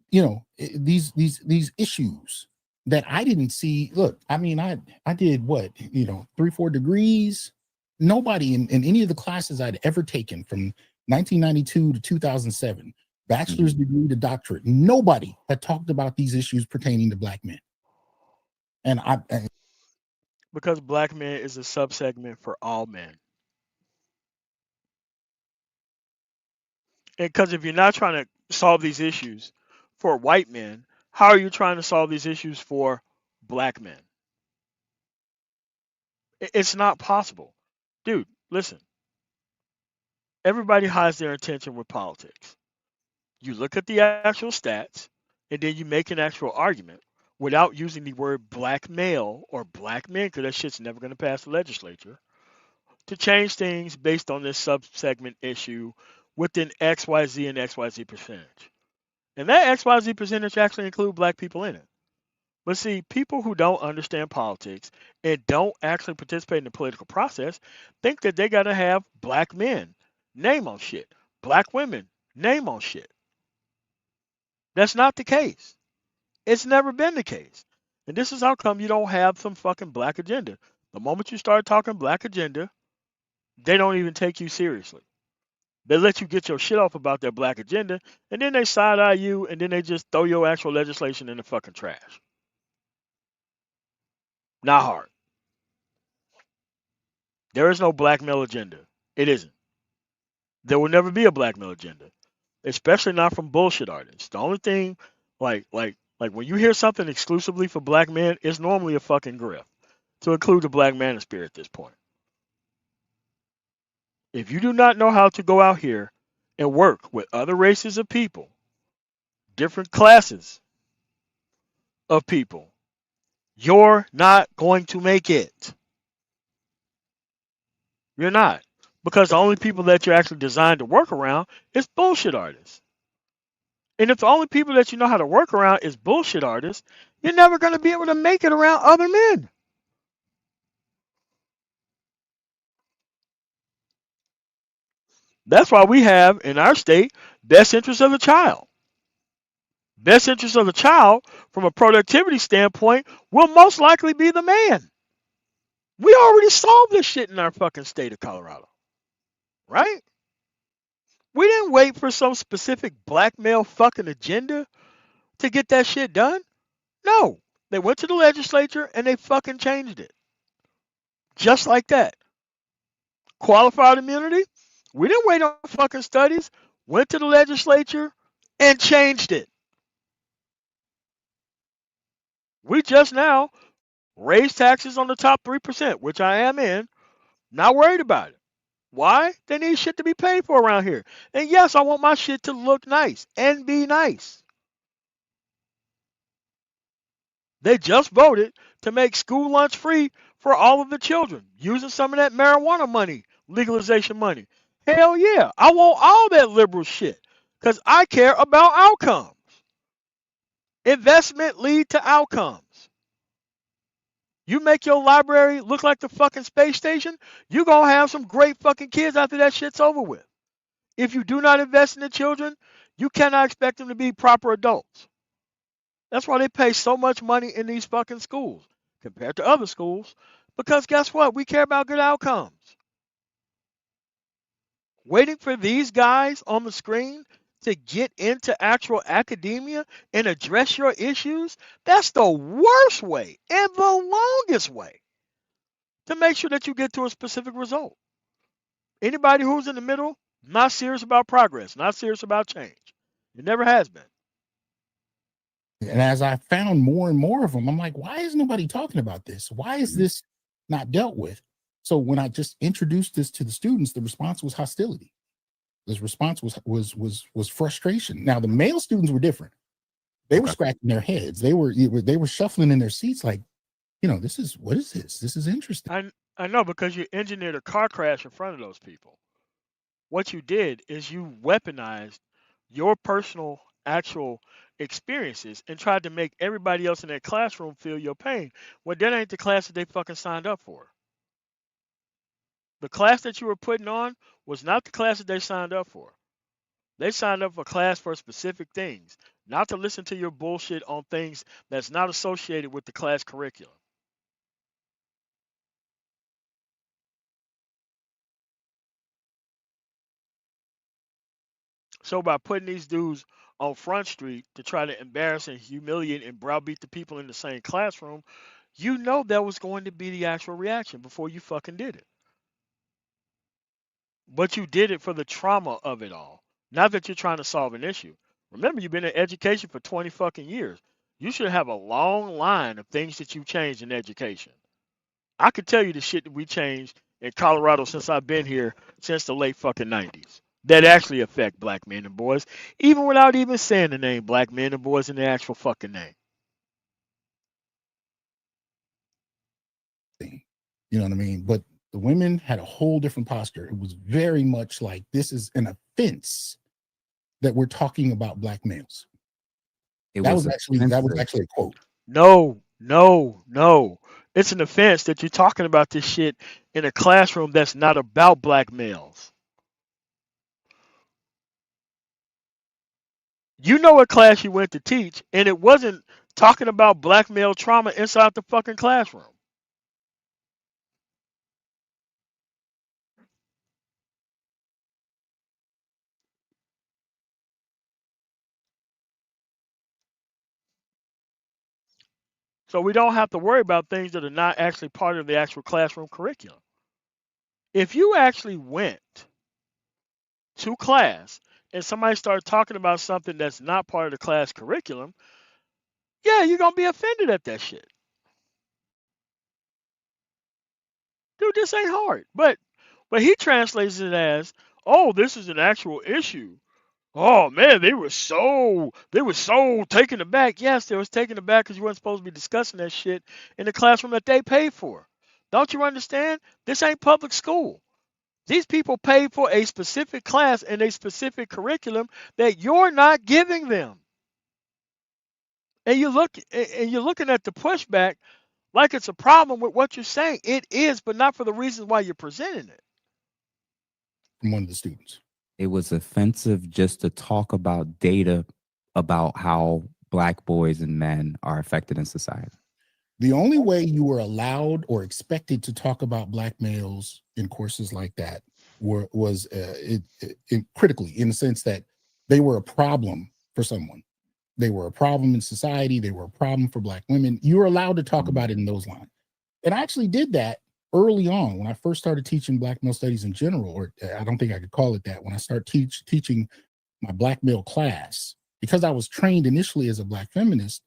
Speaker 2: these issues that I didn't see. Look, I mean, I did what, 3-4 degrees. Nobody in any of the classes I'd ever taken from 1992 to 2007, bachelor's degree to doctorate, nobody had talked about these issues pertaining to black men. And
Speaker 1: Because black men is a subsegment for all men. And because if you're not trying to solve these issues for white men, how are you trying to solve these issues for black men? It's not possible. Dude, listen. Everybody hides their intention with politics. You look at the actual stats, and then you make an actual argument without using the word black male or black men, because that shit's never going to pass the legislature, to change things based on this sub-segment issue within XYZ and XYZ percentage. And that XYZ percentage actually include black people in it. But see, people who don't understand politics and don't actually participate in the political process think that they got to have black men name on shit, black women name on shit. That's not the case. It's never been the case. And this is how come you don't have some fucking black agenda. The moment you start talking black agenda, they don't even take you seriously. They let you get your shit off about their black agenda, and then they side eye you, and then they just throw your actual legislation in the fucking trash. Not hard. There is no black male agenda. It isn't. There will never be a black male agenda, especially not from bullshit artists. The only thing, like when you hear something exclusively for black men, it's normally a fucking grift to include the black manosphere at this point. If you do not know how to go out here and work with other races of people, different classes of people, you're not going to make it. You're not. Because the only people that you're actually designed to work around is bullshit artists. And if the only people that you know how to work around is bullshit artists, you're never going to be able to make it around other men. That's why we have in our state best interest of the child. best interest of the child from a productivity standpoint will most likely be the man. We already solved this shit in our fucking state of Colorado, right? We didn't wait for some specific black male fucking agenda to get that shit done. No, they went to the legislature and they fucking changed it. Just like that. Qualified immunity, we didn't wait on fucking studies, went to the legislature and changed it. We just now raised taxes on the top 3%, which I am in. Not worried about it. Why? They need shit to be paid for around here. And yes, I want my shit to look nice and be nice. They just voted to make school lunch free for all of the children using some of that marijuana money, legalization money. Hell yeah. I want all that liberal shit because I care about outcomes. Investment lead to outcomes. You make your library look like the fucking space station, you're going to have some great fucking kids after that shit's over with. If you do not invest in the children, you cannot expect them to be proper adults. That's why they pay so much money in these fucking schools compared to other schools. Because guess what? We care about good outcomes. Waiting for these guys on the screen to get into actual academia and address your issues, that's the worst way and the longest way to make sure that you get to a specific result. Anybody who's in the middle, not serious about progress, not serious about change. It never has been.
Speaker 2: And as I found more and more of them, I'm like, why is nobody talking about this? Why is this not dealt with? So when I just introduced this to the students, the response was hostility. This response was frustration. Now the male students were different. They were scratching their heads. They were shuffling in their seats like, what is this? This is interesting.
Speaker 1: I know, because you engineered a car crash in front of those people. What you did is you weaponized your personal actual experiences and tried to make everybody else in that classroom feel your pain. Well, that ain't the class that they fucking signed up for. The class that you were putting on was not the class that they signed up for. They signed up for class for specific things, not to listen to your bullshit on things that's not associated with the class curriculum. So by putting these dudes on Front Street to try to embarrass and humiliate and browbeat the people in the same classroom, you know that was going to be the actual reaction before you fucking did it. But you did it for the trauma of it all. Not that you're trying to solve an issue. Remember, you've been in education for 20 fucking years. You should have a long line of things that you changed in education. I could tell you the shit that we changed in Colorado since I've been here since the late fucking 90s that actually affect black men and boys, even without even saying the name black men and boys in the actual fucking name.
Speaker 2: You know what I mean? But the women had a whole different posture. It was very much like, this is an offense that we're talking about black males. That was actually a quote.
Speaker 1: No. It's an offense that you're talking about this shit in a classroom that's not about black males. You know what class you went to teach, and it wasn't talking about black male trauma inside the fucking classroom. So we don't have to worry about things that are not actually part of the actual classroom curriculum. If you actually went to class and somebody started talking about something that's not part of the class curriculum, yeah, you're going to be offended at that shit. Dude, this ain't hard. But he translates it as, oh, this is an actual issue. Oh man, they were so taken aback. Yes, they was taken aback because you weren't supposed to be discussing that shit in the classroom that they paid for. Don't you understand? This ain't public school. These people paid for a specific class and a specific curriculum that you're not giving them. And you're looking at the pushback like it's a problem with what you're saying. It is, but not for the reasons why you're presenting it.
Speaker 2: From one of the students.
Speaker 3: It was offensive just to talk about data about how Black boys and men are affected in society?
Speaker 2: The only way you were allowed or expected to talk about Black males in courses like that was critically, in the sense that they were a problem for someone. They were a problem in society. They were a problem for Black women. You were allowed to talk about it in those lines. And I actually did that early on when I first started teaching Black male studies in general, or I don't think I could call it that. When I started teaching my Black male class, because I was trained initially as a Black feminist,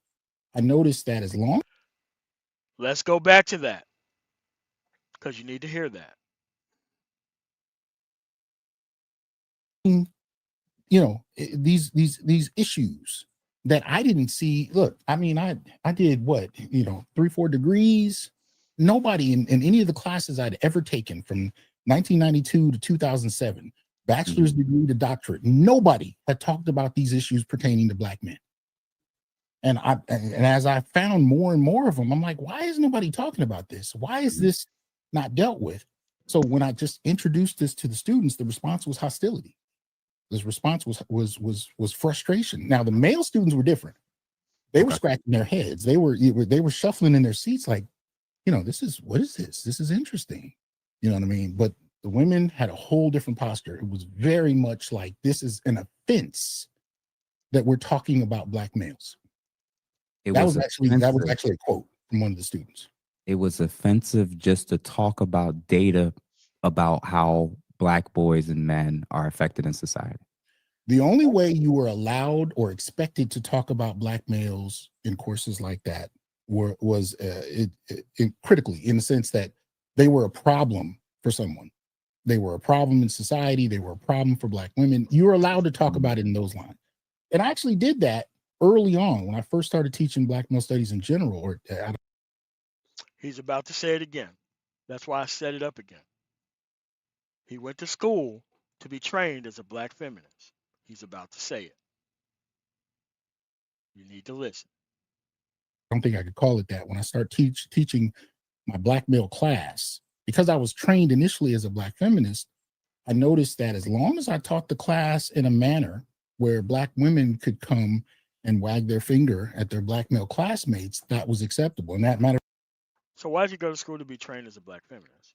Speaker 2: I noticed that as long
Speaker 1: Let's go back to that because you need to hear that.
Speaker 2: These issues that I didn't see. Look, I mean, I did what, 3-4 degrees. Nobody in any of the classes I'd ever taken from 1992 to 2007, bachelor's degree to doctorate, nobody had talked about these issues pertaining to Black men. And as I found more and more of them, I'm like, why is nobody talking about this? Why is this not dealt with? So when I just introduced this to the students, the response was hostility. This response was frustration. Now the male students were different. They were scratching their heads. They were shuffling in their seats like, what is this? This is interesting. You know what I mean? But the women had a whole different posture. It was very much like, this is an offense that we're talking about Black males. That was actually a quote from one of the students.
Speaker 3: It was offensive just to talk about data about how Black boys and men are affected in society.
Speaker 2: The only way you were allowed or expected to talk about Black males in courses like that was critically, in the sense that they were a problem for someone. They were a problem in society. They were a problem for Black women. You were allowed to talk about it in those lines. And I actually did that early on when I first started teaching Black male studies in general.
Speaker 1: He's about to say it again. That's why I set it up again. He went to school to be trained as a Black feminist. He's about to say it. You need to listen.
Speaker 2: I don't think I could call it that. When I start teaching my Black male class, because I was trained initially as a Black feminist, I noticed that as long as I taught the class in a manner where Black women could come and wag their finger at their Black male classmates, that was acceptable. And that matter.
Speaker 1: So why did you go to school to be trained as a Black feminist?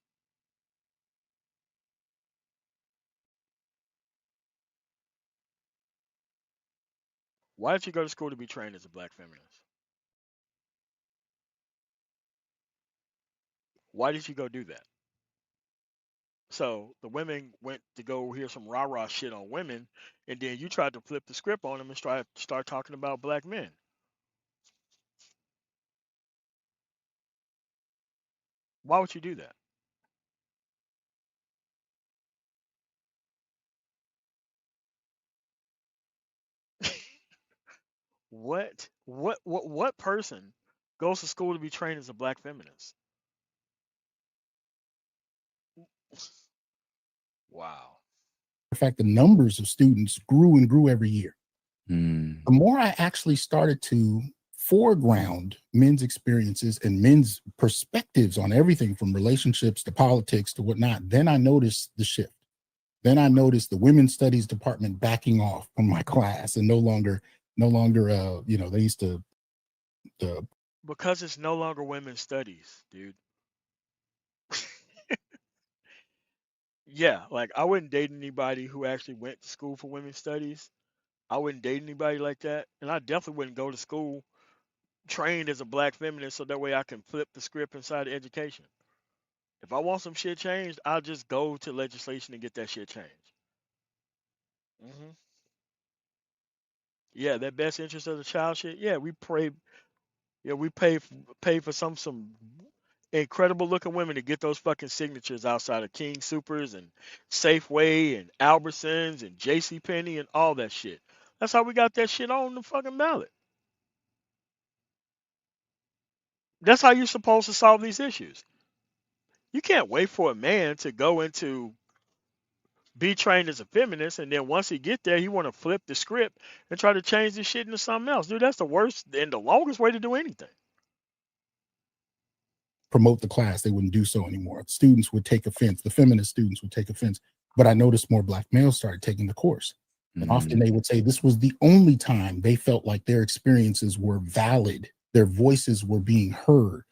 Speaker 1: Why did you go to school to be trained as a Black feminist? Why did you go do that? So the women went to go hear some rah-rah shit on women, and then you tried to flip the script on them and start talking about Black men. Why would you do that? What person goes to school to be trained as a Black feminist? Wow.
Speaker 2: In fact, the numbers of students grew and grew every year.
Speaker 3: Mm.
Speaker 2: The more I actually started to foreground men's experiences and men's perspectives on everything from relationships to politics to whatnot, then I noticed the shift. Then I noticed the women's studies department backing off from my class and no longer, they used to.
Speaker 1: Because it's no longer women's studies, dude. Yeah, like I wouldn't date anybody who actually went to school for women's studies. I wouldn't date anybody like that. And I definitely wouldn't go to school trained as a Black feminist so that way I can flip the script inside of education. If I want some shit changed, I'll just go to legislation and get that shit changed. hmm Yeah, that best interest of the child shit. Yeah, we pray. Yeah, we pay for some incredible looking women to get those fucking signatures outside of King Supers and Safeway and Albertsons and J.C. Penney and all that shit. That's how we got that shit on the fucking ballot. That's how you're supposed to solve these issues. You can't wait for a man to go into be trained as a feminist, and then once he get there, he want to flip the script and try to change this shit into something else. Dude, that's the worst and the longest way to do anything.
Speaker 2: Promote the class, they wouldn't do so anymore. Students would take offense. The feminist students would take offense. But I noticed more Black males started taking the course. And often they would say this was the only time they felt like their experiences were valid, their voices were being heard.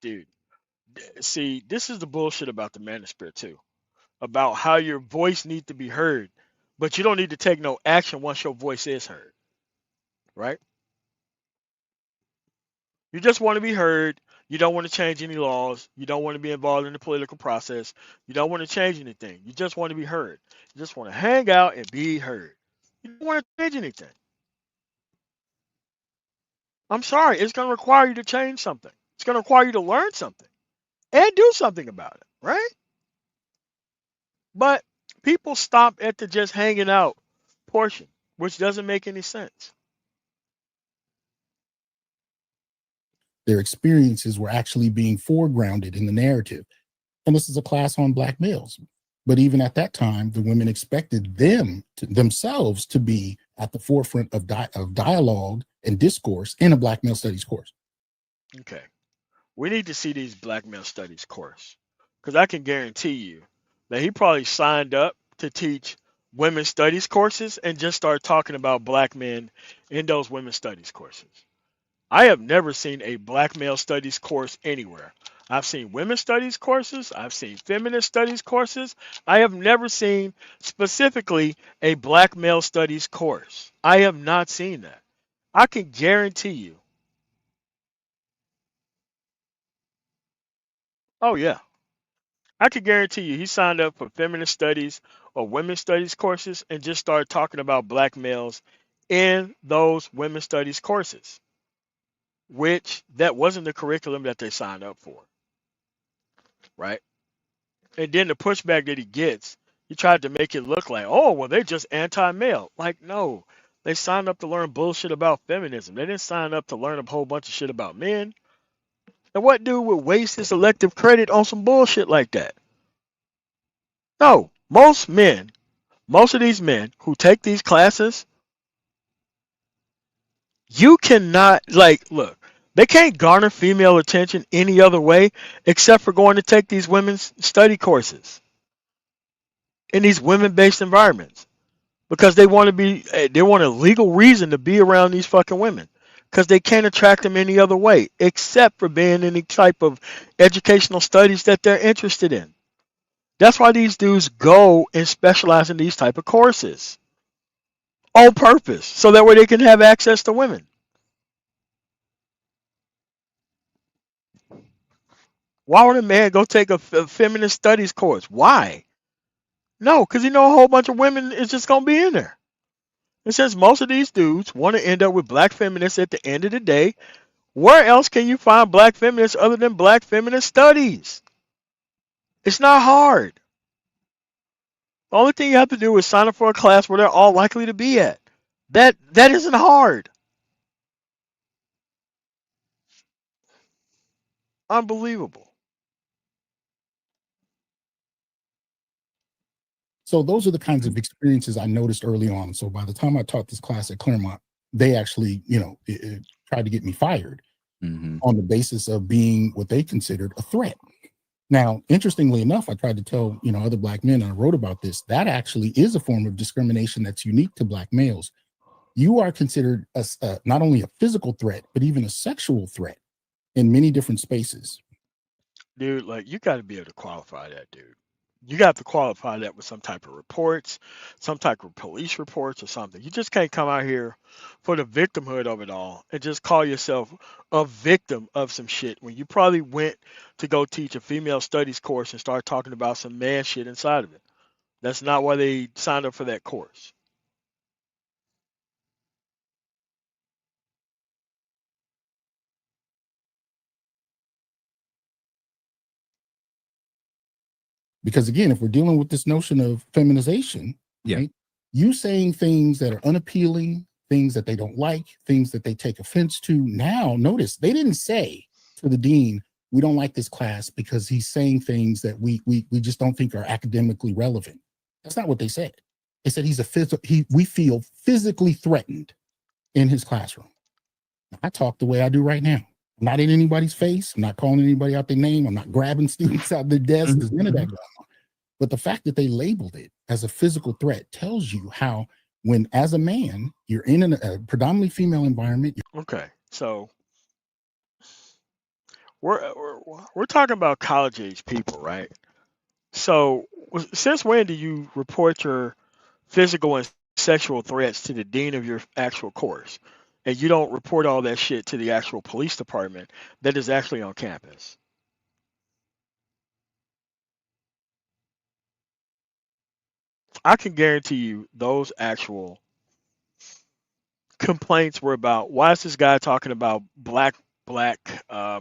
Speaker 1: Dude, see, this is the bullshit about the manosphere too, about how your voice needs to be heard, but you don't need to take no action once your voice is heard, right? You just want to be heard. You don't want to change any laws. You don't want to be involved in the political process. You don't want to change anything. You just want to be heard. You just want to hang out and be heard. You don't want to change anything. I'm sorry, it's going to require you to change something. It's going to require you to learn something and do something about it, right? But people stop at the just hanging out portion, which doesn't make any sense.
Speaker 2: Their experiences were actually being foregrounded in the narrative. And this is a class on Black males. But even at that time, the women expected themselves to be at the forefront of dialogue and discourse in a Black male studies course.
Speaker 1: Okay. We need to see these Black male studies course, because I can guarantee you that he probably signed up to teach women's studies courses and just started talking about Black men in those women's studies courses. I have never seen a Black male studies course anywhere. I've seen women's studies courses. I've seen feminist studies courses. I have never seen specifically a Black male studies course. I have not seen that. I can guarantee you. Oh, yeah. I can guarantee you he signed up for feminist studies or women's studies courses and just started talking about Black males in those women's studies courses, which that wasn't the curriculum that they signed up for, right? And then the pushback that he gets, he tried to make it look like, oh, well, they're just anti-male. Like, no, they signed up to learn bullshit about feminism. They didn't sign up to learn a whole bunch of shit about men. And what dude would waste his elective credit on some bullshit like that? No, most of these men who take these classes, you cannot, like, look, they can't garner female attention any other way except for going to take these women's study courses in these women-based environments, because they want a legal reason to be around these fucking women, because they can't attract them any other way except for being any type of educational studies that they're interested in. That's why these dudes go and specialize in these type of courses on purpose, so that way they can have access to women. Why would a man go take a feminist studies course? Why? No, because a whole bunch of women is just going to be in there. And since most of these dudes want to end up with Black feminists at the end of the day, where else can you find Black feminists other than Black feminist studies? It's not hard. The only thing you have to do is sign up for a class where they're all likely to be at. That isn't hard. Unbelievable.
Speaker 2: So those are the kinds of experiences I noticed early on. So by the time I taught this class at Claremont, they actually, tried to get me fired on the basis of being what they considered a threat. Now, interestingly enough, I tried to tell, other Black men, and I wrote about this, that actually is a form of discrimination that's unique to Black males. You are considered not only a physical threat, but even a sexual threat in many different spaces.
Speaker 1: Dude, like, you got to be able to qualify that, dude. You got to qualify that with some type of reports, some type of police reports or something. You just can't come out here for the victimhood of it all and just call yourself a victim of some shit when you probably went to go teach a female studies course and start talking about some man shit inside of it. That's not why they signed up for that course.
Speaker 2: Because again, if we're dealing with this notion of feminization, right, you saying things that are unappealing, things that they don't like, things that they take offense to. Now, notice they didn't say to the dean, we don't like this class because he's saying things that we just don't think are academically relevant. That's not what they said. They said we feel physically threatened in his classroom. I talk the way I do right now. I'm not in anybody's face. I'm not calling anybody out their name. I'm not grabbing students out their desks. There's none of that going on. But the fact that they labeled it as a physical threat tells you how, when as a man, you're in a predominantly female environment.
Speaker 1: Okay, so we're talking about college age people, right? So since when do you report your physical and sexual threats to the dean of your actual course, and you don't report all that shit to the actual police department that is actually on campus? I can guarantee you those actual complaints were about, why is this guy talking about black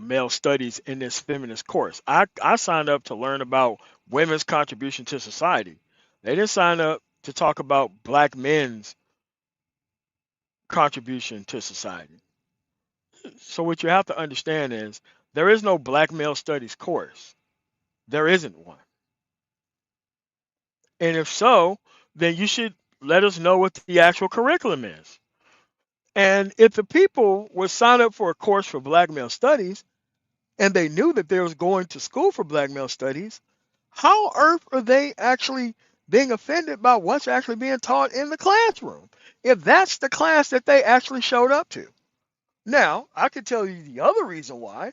Speaker 1: male studies in this feminist course? I signed up to learn about women's contribution to society. They didn't sign up to talk about black men's contribution to society. So what you have to understand is there is no black male studies course. There isn't one. And if so, then you should let us know what the actual curriculum is. And if the people were signed up for a course for black male studies and they knew that they was going to school for black male studies, how on earth are they actually being offended by what's actually being taught in the classroom if that's the class that they actually showed up to? Now, I could tell you the other reason why.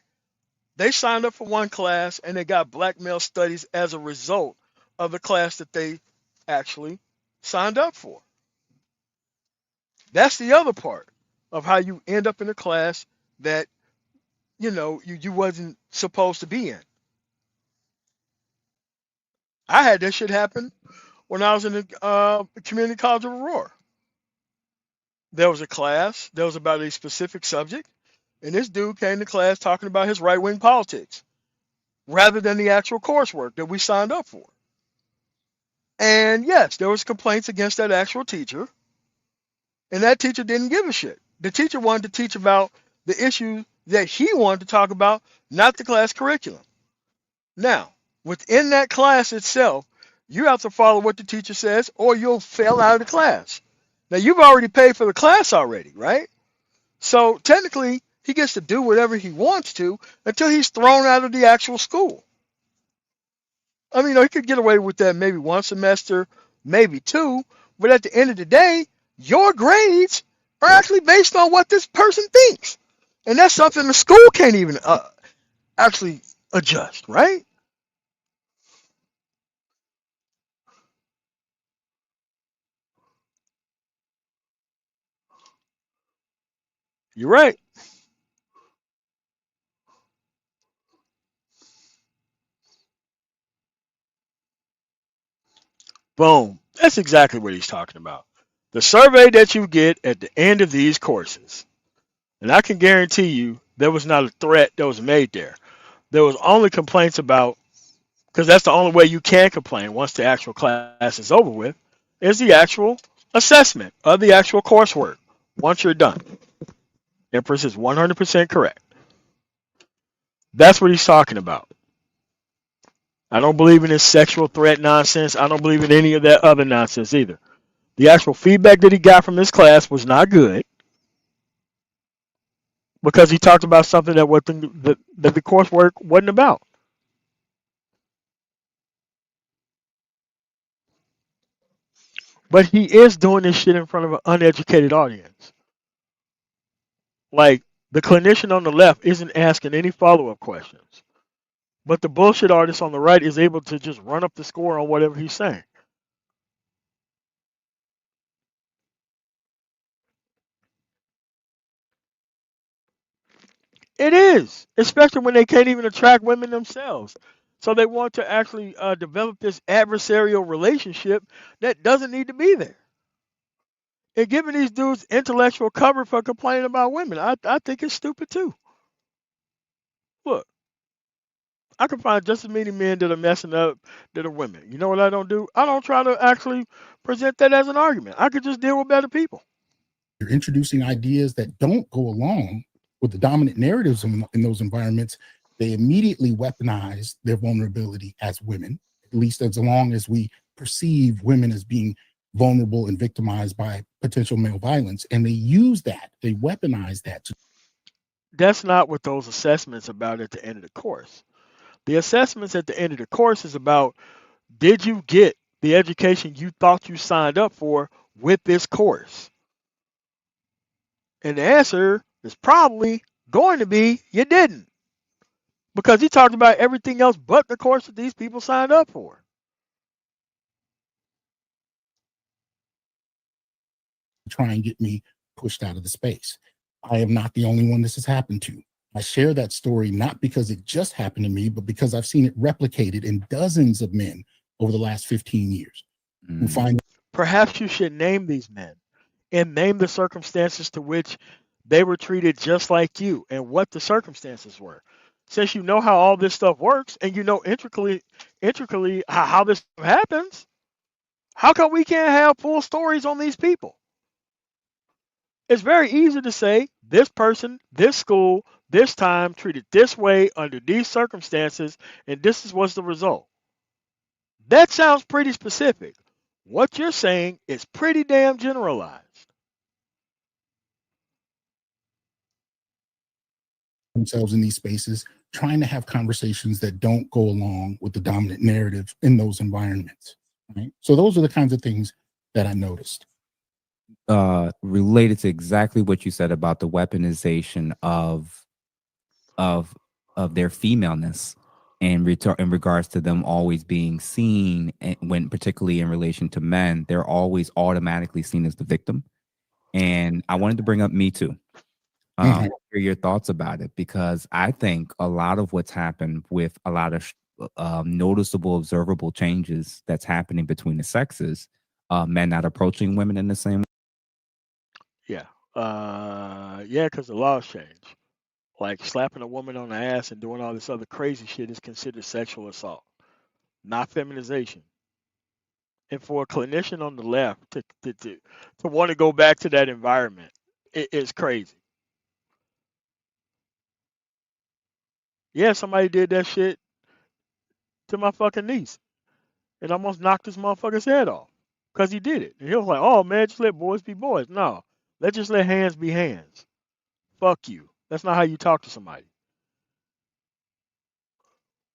Speaker 1: They signed up for one class and they got black male studies as a result of the class that they actually signed up for. That's the other part of how you end up in a class that you wasn't supposed to be in. I had that shit happen when I was in the community college of Aurora. There was a class that was about a specific subject, and this dude came to class talking about his right-wing politics rather than the actual coursework that we signed up for. And yes, there was complaints against that actual teacher, and that teacher didn't give a shit. The teacher wanted to teach about the issue that he wanted to talk about, not the class curriculum. Now, within that class itself, you have to follow what the teacher says or you'll fail out of the class. Now, you've already paid for the class already, right? So technically, he gets to do whatever he wants to until he's thrown out of the actual school. I mean, he could get away with that maybe one semester, maybe two, but at the end of the day, your grades are actually based on what this person thinks. And that's something the school can't even actually adjust, right? You're right. Boom. That's exactly what he's talking about. The survey that you get at the end of these courses. And I can guarantee you there was not a threat that was made there. There was only complaints about, because that's the only way you can complain once the actual class is over with, is the actual assessment of the actual coursework once you're done. Empress is 100% correct. That's what he's talking about. I don't believe in this sexual threat nonsense. I don't believe in any of that other nonsense either. The actual feedback that he got from this class was not good because he talked about something that the coursework wasn't about. But he is doing this shit in front of an uneducated audience. Like, the clinician on the left isn't asking any follow-up questions. But the bullshit artist on the right is able to just run up the score on whatever he's saying. It is, especially when they can't even attract women themselves. So they want to actually develop this adversarial relationship that doesn't need to be there. And giving these dudes intellectual cover for complaining about women, I think it's stupid too. Look, I can find just as many men that are messing up that are women. You know what I don't do? I don't try to actually present that as an argument. I could just deal with better people.
Speaker 2: You're introducing ideas that don't go along with the dominant narratives in those environments. They immediately weaponize their vulnerability as women, at least as long as we perceive women as being vulnerable and victimized by potential male violence. And they use that, they weaponize that.
Speaker 1: That's not what those assessments about at the end of the course. The assessments at the end of the course is about, did you get the education you thought you signed up for with this course? And the answer is probably going to be you didn't, because he talked about everything else but the course that these people signed up for.
Speaker 2: Try and get me pushed out of the space. I am not the only one this has happened to. I share that story not because it just happened to me, but because I've seen it replicated in dozens of men over the last 15 years who find.
Speaker 1: Perhaps you should name these men and name the circumstances to which they were treated just like you and what the circumstances were. Since you know how all this stuff works and you know intricately how this happens, how come we can't have full stories on these people? It's very easy to say this person, this school, this time treated this way under these circumstances, and this is what's the result. That sounds pretty specific. What you're saying is pretty damn generalized.
Speaker 2: Themselves in these spaces, trying to have conversations that don't go along with the dominant narrative in those environments. Right. So those are the kinds of things that I noticed.
Speaker 3: Related to exactly what you said about the weaponization of their femaleness in regards to them always being seen, and when particularly in relation to men, they're always automatically seen as the victim. And I wanted to bring up Me Too. Hear your thoughts about it, because I think a lot of what's happened with a lot of noticeable, observable changes that's happening between the sexes, men not approaching women in the same way.
Speaker 1: Yeah. Yeah, because the laws change. Like slapping a woman on the ass and doing all this other crazy shit is considered sexual assault, not feminization. And for a clinician on the left to want to go back to that environment, it is crazy. Yeah, somebody did that shit to my fucking niece and almost knocked this motherfucker's head off because he did it. And he was like, oh man, just let boys be boys. No, let's just let hands be hands. Fuck you. That's not how you talk to somebody.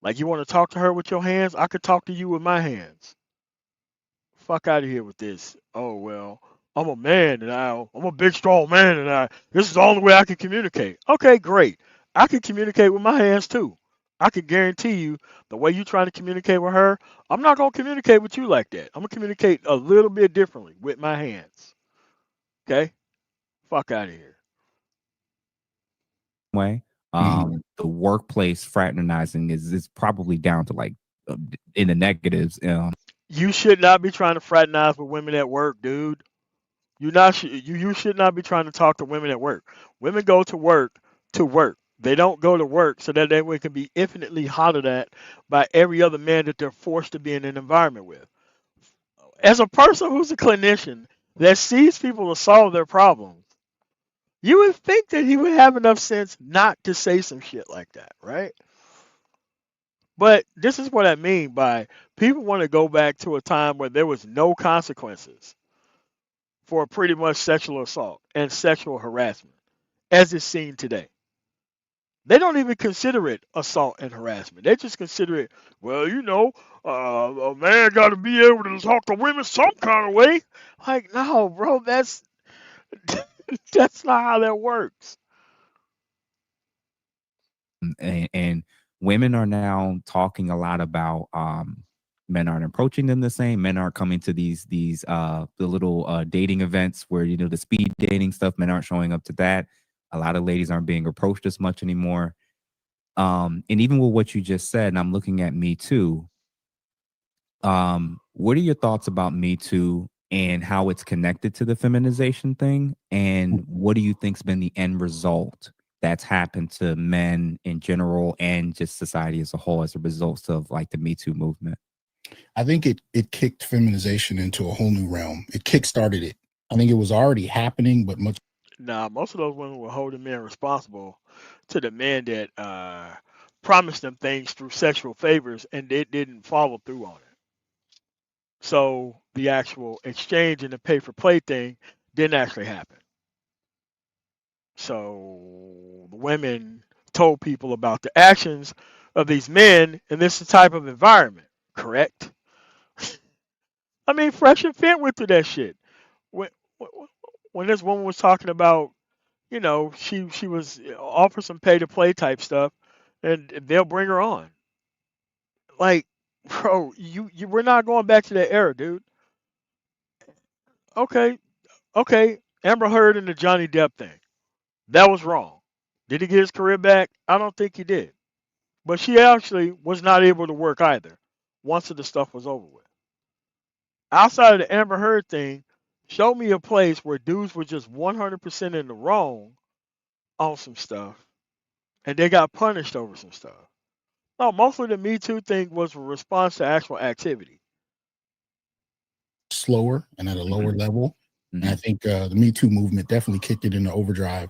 Speaker 1: Like, you want to talk to her with your hands? I could talk to you with my hands. Fuck out of here with this. Oh well, I'm a man and I'm a big strong man and this is the only way I can communicate. Okay, great. I can communicate with my hands too. I can guarantee you the way you trying to communicate with her, I'm not gonna communicate with you like that. I'm gonna communicate a little bit differently with my hands. Okay? Fuck out of here.
Speaker 3: Way. The workplace fraternizing is probably down to like in the negatives.
Speaker 1: You should not be trying to fraternize with women at work, dude. You should not be trying to talk to women at work. Women go to work to work. They don't go to work so that they can be infinitely hollered at by every other man that they're forced to be in an environment with. As a person who's a clinician that sees people to solve their problems, you would think that he would have enough sense not to say some shit like that, right? But this is what I mean by people want to go back to a time where there was no consequences for pretty much sexual assault and sexual harassment as it's seen today. They don't even consider it assault and harassment. They just consider it, well, a man got to be able to talk to women some kind of way. Like, no, bro, that's that's not how that works.
Speaker 3: And women are now talking a lot about men aren't approaching them the same. Men aren't coming to these the little dating events where the speed dating stuff. Men aren't showing up to that. A lot of ladies aren't being approached as much anymore. And even with what you just said, and I'm looking at Me Too. What are your thoughts about Me Too and how it's connected to the feminization thing? And what do you think's been the end result that's happened to men in general and just society as a whole as a result of like the Me Too movement?
Speaker 2: I think it kicked feminization into a whole new realm. It kickstarted it. I think it was already happening, but much.
Speaker 1: Now, most of those women were holding men responsible to the men that promised them things through sexual favors and they didn't follow through on it. So the actual exchange and the pay for play thing didn't actually happen. So the women told people about the actions of these men in this type of environment, correct? I mean, Fresh and Fit went through that shit. When when this woman was talking about, she was offered some pay to play type stuff, and they'll bring her on. Like, bro, you we're not going back to that era, dude. Okay, okay. Amber Heard and the Johnny Depp thing. That was wrong. Did he get his career back? I don't think he did. But she actually was not able to work either once the stuff was over with. Outside of the Amber Heard thing, show me a place where dudes were just 100% in the wrong on some stuff and they got punished over some stuff. No, mostly the Me Too thing was a response to actual activity.
Speaker 2: Slower and at a lower level. And I
Speaker 3: Mhm.
Speaker 2: think the Me Too movement definitely kicked it into overdrive.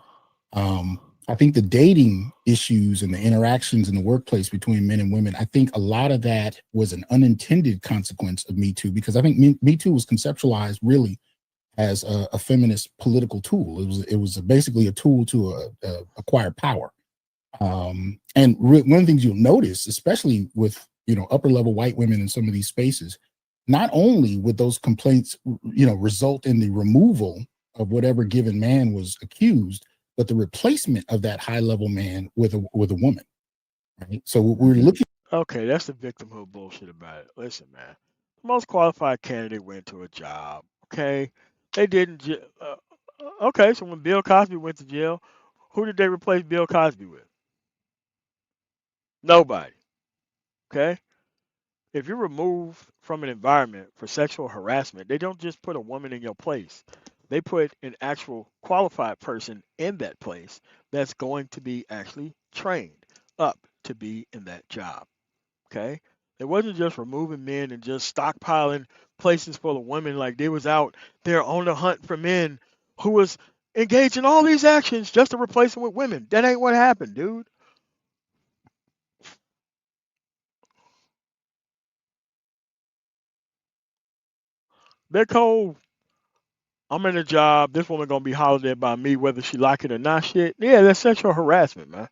Speaker 2: I think the dating issues and the interactions in the workplace between men and women, I think a lot of that was an unintended consequence of Me Too, because I think Me Too was conceptualized really as a feminist political tool. It was basically a tool to acquire power. One of the things you'll notice, especially with upper level white women in some of these spaces, not only would those complaints result in the removal of whatever given man was accused, but the replacement of that high level man with a woman. Right. So we're looking.
Speaker 1: Okay, that's the victimhood bullshit about it. Listen, man, the most qualified candidate went to a job. Okay, they didn't. Okay, so when Bill Cosby went to jail, who did they replace Bill Cosby with? Nobody. Okay, if you're removed from an environment for sexual harassment, they don't just put a woman in your place. They put an actual qualified person in that place that's going to be actually trained up to be in that job. Okay? It wasn't just removing men and just stockpiling places full of women like they was out there on the hunt for men who was engaged in all these actions just to replace them with women. That ain't what happened, dude. That whole I'm in a job, this woman gonna be hollered at by me whether she like it or not shit. Yeah, that's sexual harassment, man.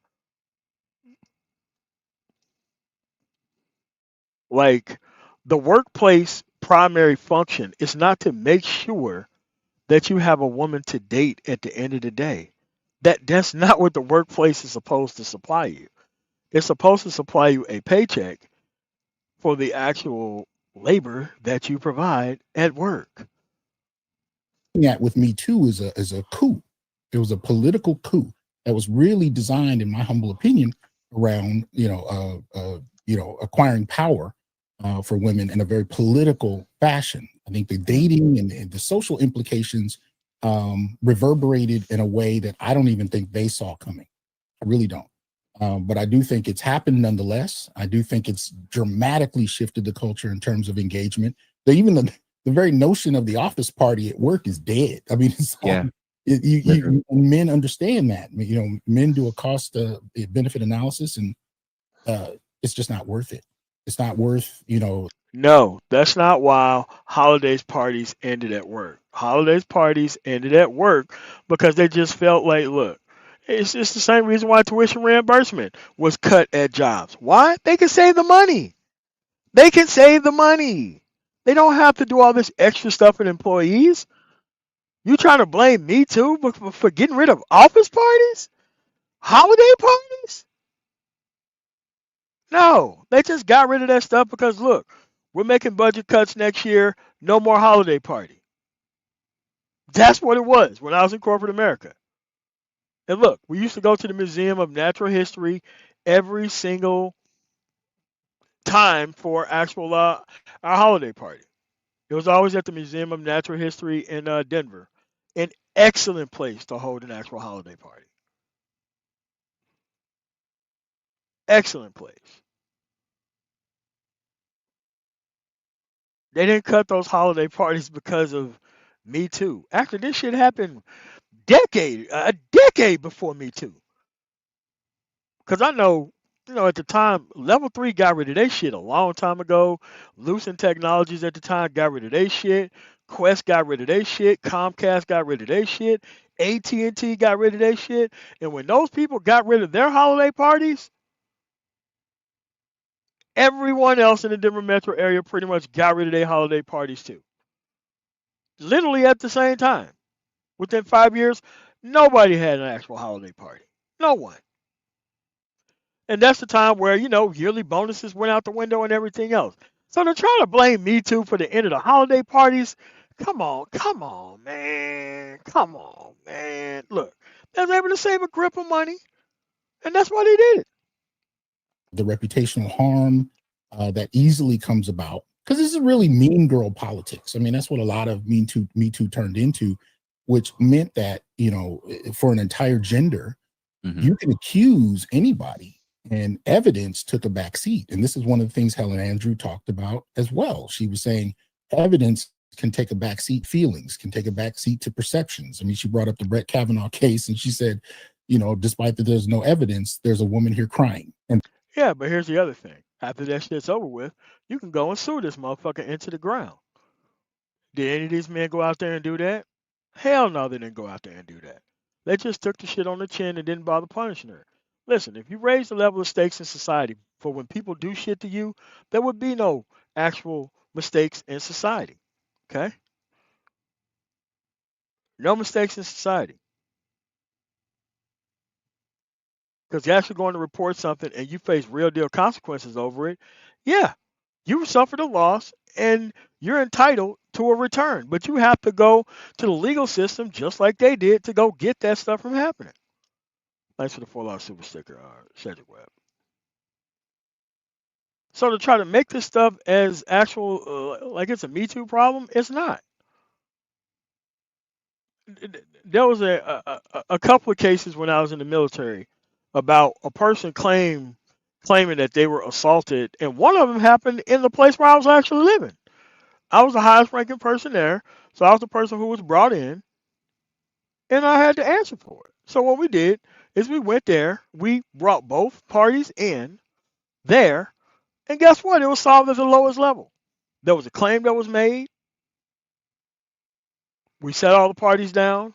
Speaker 1: Like the workplace primary function is not to make sure that you have a woman to date at the end of the day. That's not what the workplace is supposed to supply you. It's supposed to supply you a paycheck for the actual labor that you provide at work.
Speaker 2: At with Me Too is a coup. It was a political coup that was really designed, in my humble opinion, around acquiring power for women in a very political fashion. I think the dating and the social implications reverberated in a way that I don't even think they saw coming. I really don't. But I do think it's happened nonetheless. I do think it's dramatically shifted the culture in terms of engagement. Even the very notion of the office party at work is dead. I mean, it's
Speaker 3: Yeah.
Speaker 2: men understand that. Men do a cost benefit analysis, and it's just not worth it. It's not worth.
Speaker 1: No, that's not why holidays parties ended at work. Holidays parties ended at work because they just felt like, look, it's the same reason why tuition reimbursement was cut at jobs. Why? They can save the money. They can save the money. They don't have to do all this extra stuff with employees. You trying to blame me too for getting rid of office parties? Holiday parties? No, they just got rid of that stuff because look, we're making budget cuts next year. No more holiday party. That's what it was when I was in corporate America. And look, we used to go to the Museum of Natural History every single time for actual our holiday party. It was always at the Museum of Natural History in Denver. An excellent place to hold an actual holiday party. Excellent place. They didn't cut those holiday parties because of Me Too. After this shit happened a decade before Me Too. Because I know, at the time, Level 3 got rid of their shit a long time ago. Lucent Technologies at the time got rid of their shit. Quest got rid of their shit. Comcast got rid of their shit. AT&T got rid of their shit. And when those people got rid of their holiday parties, everyone else in the Denver metro area pretty much got rid of their holiday parties too. literally at the same time. Within 5 years, nobody had an actual holiday party. No one. And that's the time where, yearly bonuses went out the window and everything else. So to try to blame Me Too for the end of the holiday parties, come on, man. Come on, man. Look, they were able to save a grip of money, and that's why they did it.
Speaker 2: The reputational harm that easily comes about, because this is really mean girl politics. I mean, that's what a lot of Me Too turned into, which meant that, for an entire gender, you can accuse anybody, and evidence took a back seat. And this is one of the things Helen Andrew talked about as well. She was saying evidence can take a back seat, feelings can take a back seat to perceptions. I mean, she brought up the Brett Kavanaugh case, and she said, despite that there's no evidence, there's a woman here crying. And
Speaker 1: Yeah, but here's the other thing. After that shit's over with, you can go and sue this motherfucker into the ground. Did any of these men go out there and do that? Hell no, they didn't go out there and do that. They just took the shit on the chin and didn't bother punishing her. Listen, if you raise the level of stakes in society for when people do shit to you, there would be no actual mistakes in society. Okay? No mistakes in society. Because you're actually going to report something and you face real deal consequences over it. Yeah, you suffered a loss and you're entitled to a return, but you have to go to the legal system just like they did to go get that stuff from happening. Thanks for the $4 super sticker, Cedric Webb. So to try to make this stuff as actual, like it's a Me Too problem, it's not. There was a couple of cases when I was in the military about a person claiming that they were assaulted, and one of them happened in the place where I was actually living. I was the highest ranking person there, so I was the person who was brought in, and I had to answer for it. So what we did is we went there, we brought both parties in there, and guess what? It was solved at the lowest level. There was a claim that was made. We set all the parties down,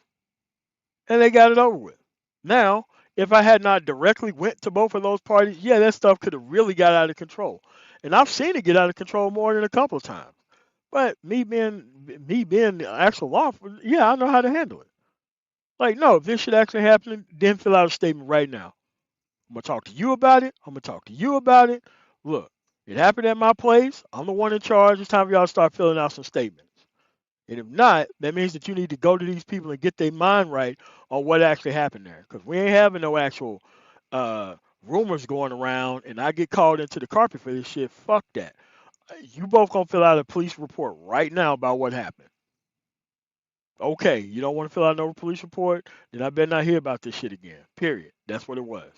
Speaker 1: and they got it over with. Now, if I had not directly went to both of those parties, yeah, that stuff could have really got out of control. And I've seen it get out of control more than a couple of times. But me being the actual law, yeah, I know how to handle it. Like, no, if this shit actually happening, then fill out a statement right now. I'm gonna talk to you about it. I'm gonna talk to you about it. Look, it happened at my place. I'm the one in charge. It's time for y'all to start filling out some statements. And if not, that means that you need to go to these people and get their mind right on what actually happened there. Because we ain't having no actual rumors going around and I get called into the carpet for this shit. Fuck that. You both gonna fill out a police report right now about what happened. Okay, you don't want to fill out no police report, then I better not hear about this shit again. Period. That's what it was.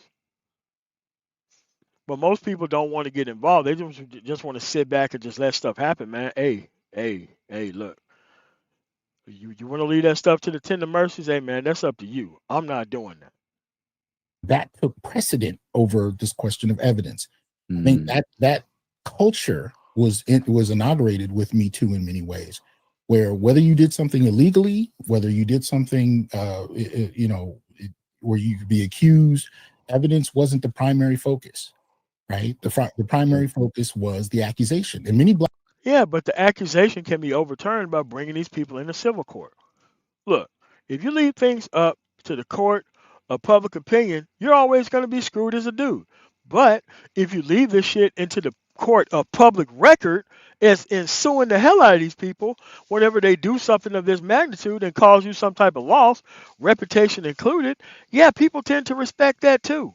Speaker 1: But most people don't want to get involved. They just want to sit back and just let stuff happen, man. Hey, look. You want to leave that stuff to the tender mercies? Hey, man, that's up to you. I'm not doing that.
Speaker 2: That took precedent over this question of evidence. I think that culture was inaugurated with Me Too in many ways, where whether you did something illegally, whether you did something, where you could be accused, evidence wasn't the primary focus, right? The primary focus was the accusation, and many black.
Speaker 1: Yeah, but the accusation can be overturned by bringing these people into civil court. Look, if you leave things up to the court of public opinion, you're always going to be screwed as a dude. But if you leave this shit into the court of public record, as in suing the hell out of these people whenever they do something of this magnitude and cause you some type of loss, reputation included, yeah, people tend to respect that too.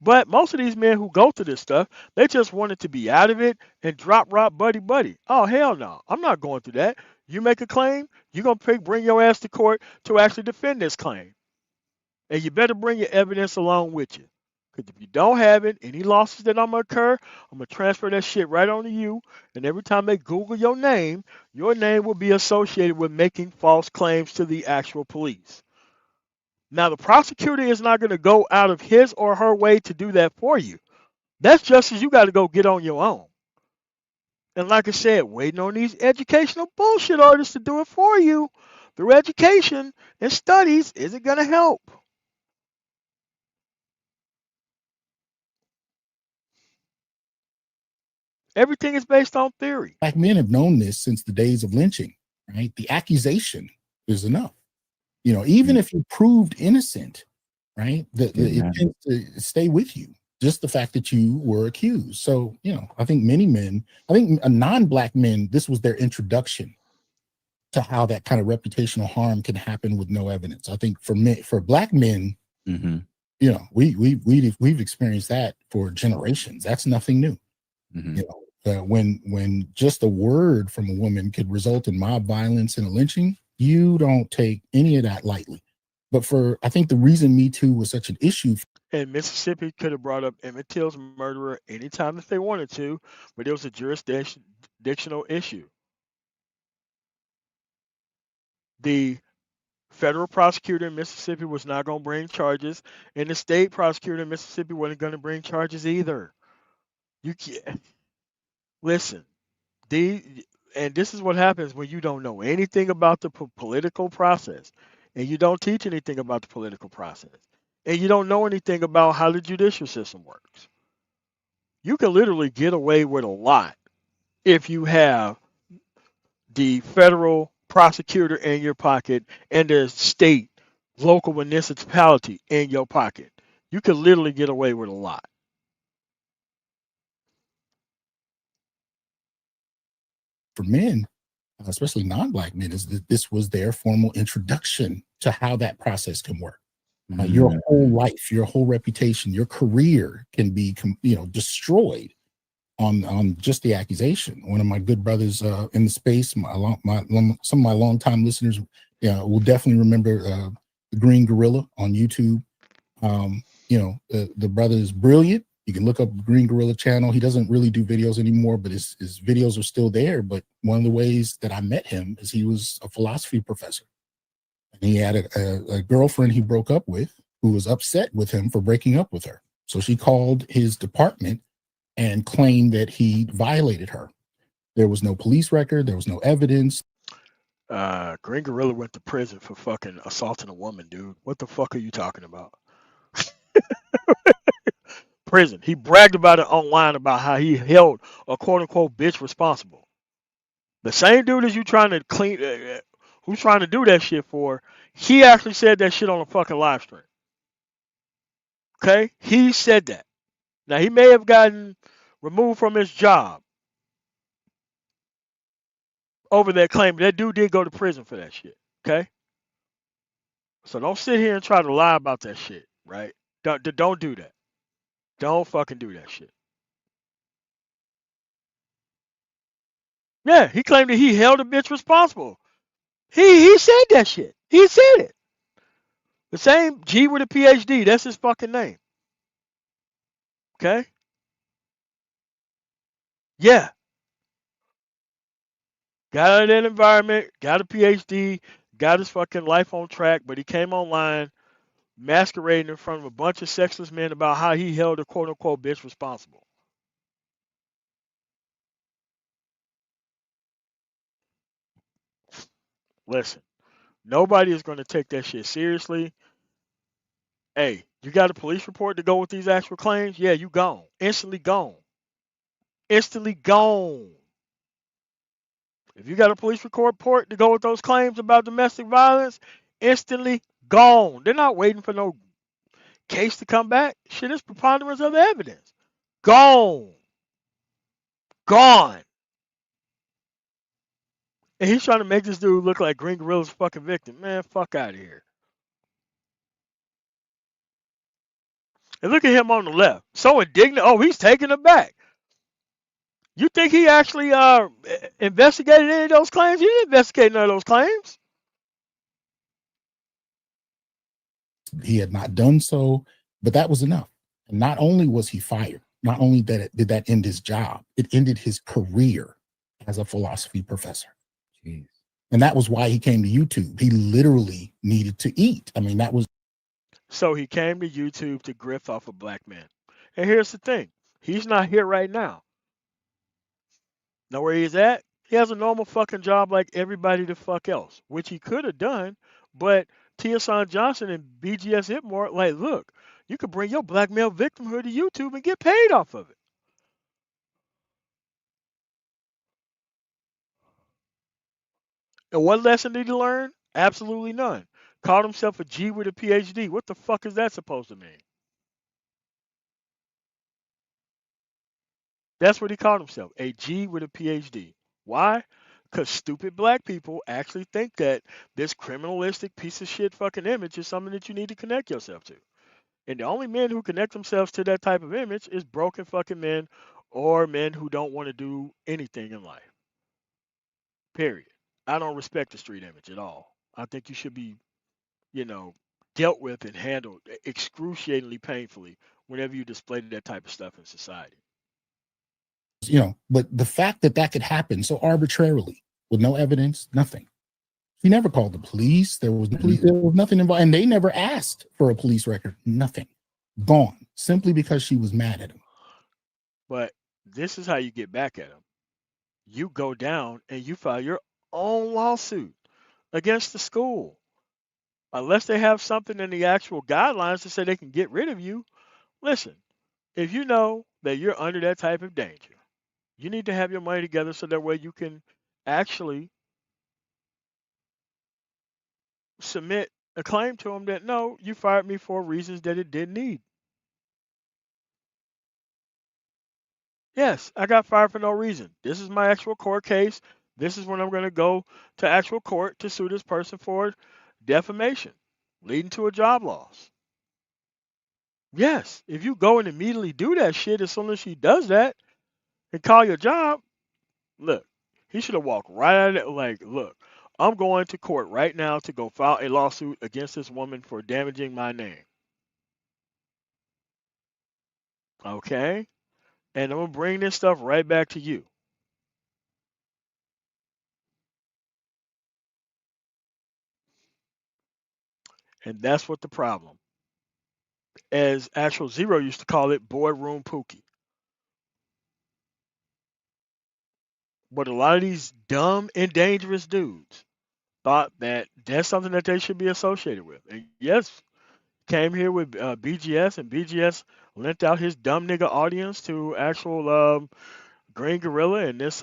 Speaker 1: But most of these men who go through this stuff, they just wanted to be out of it and drop rob buddy. Oh, hell no. I'm not going through that. You make a claim, you're going to bring your ass to court to actually defend this claim. And you better bring your evidence along with you. Because if you don't have it, any losses that I'm going to incur, I'm going to transfer that shit right on to you. And every time they Google your name will be associated with making false claims to the actual police. Now, the prosecutor is not going to go out of his or her way to do that for you. That's just as you got to go get on your own. And like I said, waiting on these educational bullshit artists to do it for you through education and studies isn't going to help. Everything is based on theory.
Speaker 2: Black men have known this since the days of lynching, right? The accusation is enough. You know, even if you proved innocent, right? It tends to stay with you. Just the fact that you were accused. So, you know, I think many men, I think non-black men, this was their introduction to how that kind of reputational harm can happen with no evidence. I think for black men, you know, we've experienced that for generations. That's nothing new. You know, when just a word from a woman could result in mob violence and a lynching, you don't take any of that lightly. But I think the reason Me Too was such an issue.
Speaker 1: And Mississippi could have brought up Emmett Till's murderer anytime if they wanted to, but it was a jurisdictional issue. The federal prosecutor in Mississippi was not going to bring charges, and the state prosecutor in Mississippi wasn't going to bring charges either. You can't listen. And this is what happens when you don't know anything about the political process, and you don't teach anything about the political process, and you don't know anything about how the judicial system works. You can literally get away with a lot if you have the federal prosecutor in your pocket and the state local municipality in your pocket. You can literally get away with a lot.
Speaker 2: For men, especially non-black men, is that this was their formal introduction to how that process can work. Your whole life, your whole reputation, your career can be, you know, destroyed on just the accusation. One of my good brothers in the space, some of my longtime listeners, will definitely remember the Green Gorilla on YouTube. You know, the brother is brilliant. You can look up Green Gorilla channel. He doesn't really do videos anymore, but his videos are still there. But one of the ways that I met him is he was a philosophy professor. And he had a girlfriend he broke up with who was upset with him for breaking up with her. So she called his department and claimed that he violated her. There was no police record. There was no evidence.
Speaker 1: Green Gorilla went to prison for fucking assaulting a woman, dude. What the fuck are you talking about? Prison. He bragged about it online about how he held a quote unquote bitch responsible. The same dude as you trying to clean, who's trying to do that shit for, he actually said that shit on a fucking live stream. Okay? He said that. Now, he may have gotten removed from his job over that claim, but that dude did go to prison for that shit. Okay? So don't sit here and try to lie about that shit, right? Don't do that. Don't fucking do that shit. Yeah, he claimed that he held a bitch responsible. He said that shit. He said it. The same G with a PhD. That's his fucking name. Okay? Yeah. Got out of that environment, got a PhD, got his fucking life on track, but he came online masquerading in front of a bunch of sexless men about how he held a quote unquote bitch responsible. Listen, nobody is going to take that shit seriously. Hey, you got a police report to go with these actual claims? Yeah, you gone. Instantly gone. Instantly gone. If you got a police report to go with those claims about domestic violence, instantly gone. They're not waiting for no case to come back. Shit is preponderance of the evidence. Gone. Gone. And he's trying to make this dude look like Green Gorilla's fucking victim. Man, fuck out of here. And look at him on the left. So indignant. Oh, he's taking it back. You think he actually investigated any of those claims? He didn't investigate none of those claims.
Speaker 2: He had not done so, but that was enough. And not only was he fired, not only did that end his job, it ended his career as a philosophy professor.
Speaker 3: Jeez.
Speaker 2: And that was why he came to YouTube. He literally needed to eat. I mean, that was.
Speaker 1: So he came to YouTube to grift off a black man. And here's the thing. He's not here right now. Know where he's at? He has a normal fucking job like everybody the fuck else, which he could have done, but Tiosan Johnson and BGS Itmore, like, look, you could bring your black male victimhood to YouTube and get paid off of it. And what lesson did he learn? Absolutely none. Called himself a G with a PhD. What the fuck is that supposed to mean? That's what he called himself, a G with a PhD. Why? Because stupid black people actually think that this criminalistic piece of shit fucking image is something that you need to connect yourself to. And the only men who connect themselves to that type of image is broken fucking men or men who don't want to do anything in life. Period. I don't respect the street image at all. I think you should be, you know, dealt with and handled excruciatingly painfully whenever you display that type of stuff in society.
Speaker 2: But the fact that that could happen so arbitrarily with no evidence, nothing. He never called the police. There was nothing involved, and they never asked for a police record. Nothing. Gone simply because she was mad at him.
Speaker 1: But this is how you get back at him. You go down and you file your own lawsuit against the school. Unless they have something in the actual guidelines to say they can get rid of you. Listen, if you know that you're under that type of danger, you need to have your money together so that way you can actually submit a claim to them that no, you fired me for reasons that it didn't need. Yes, I got fired for no reason. This is my actual court case. This is when I'm going to go to actual court to sue this person for defamation, leading to a job loss. Yes, if you go and immediately do that shit as soon as she does that and call your job, look, he should have walked right out of it. Like, look, I'm going to court right now to go file a lawsuit against this woman for damaging my name. Okay? And I'm going to bring this stuff right back to you. And that's what the problem. As Actual Zero used to call it, boardroom pookie. But a lot of these dumb and dangerous dudes thought that that's something that they should be associated with. And yes, came here with BGS, and BGS lent out his dumb nigga audience to actual Green Gorilla and this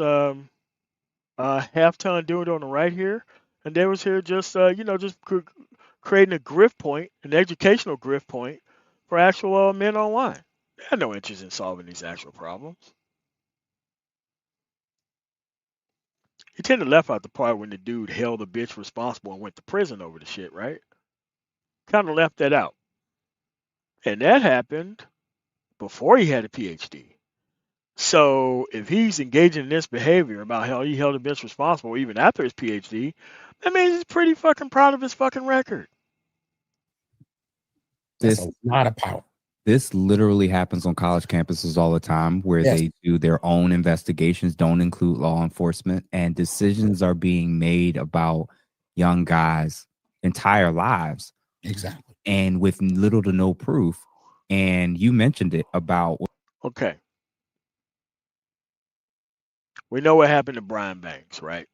Speaker 1: half-ton dude on the right here. And they was here just, just creating a grift point, an educational grift point for actual men online. They had no interest in solving these actual problems. He tended to left out the part when the dude held the bitch responsible and went to prison over the shit, right? Kind of left that out. And that happened before he had a PhD. So if he's engaging in this behavior about how he held a bitch responsible even after his PhD, that means he's pretty fucking proud of his fucking record.
Speaker 2: That's a lot of power.
Speaker 3: This literally happens on college campuses all the time where they do their own investigations, don't include law enforcement, and decisions are being made about young guys' entire lives.
Speaker 2: Exactly.
Speaker 3: And with little to no proof. And you mentioned it about.
Speaker 1: Okay. We know what happened to Brian Banks, right?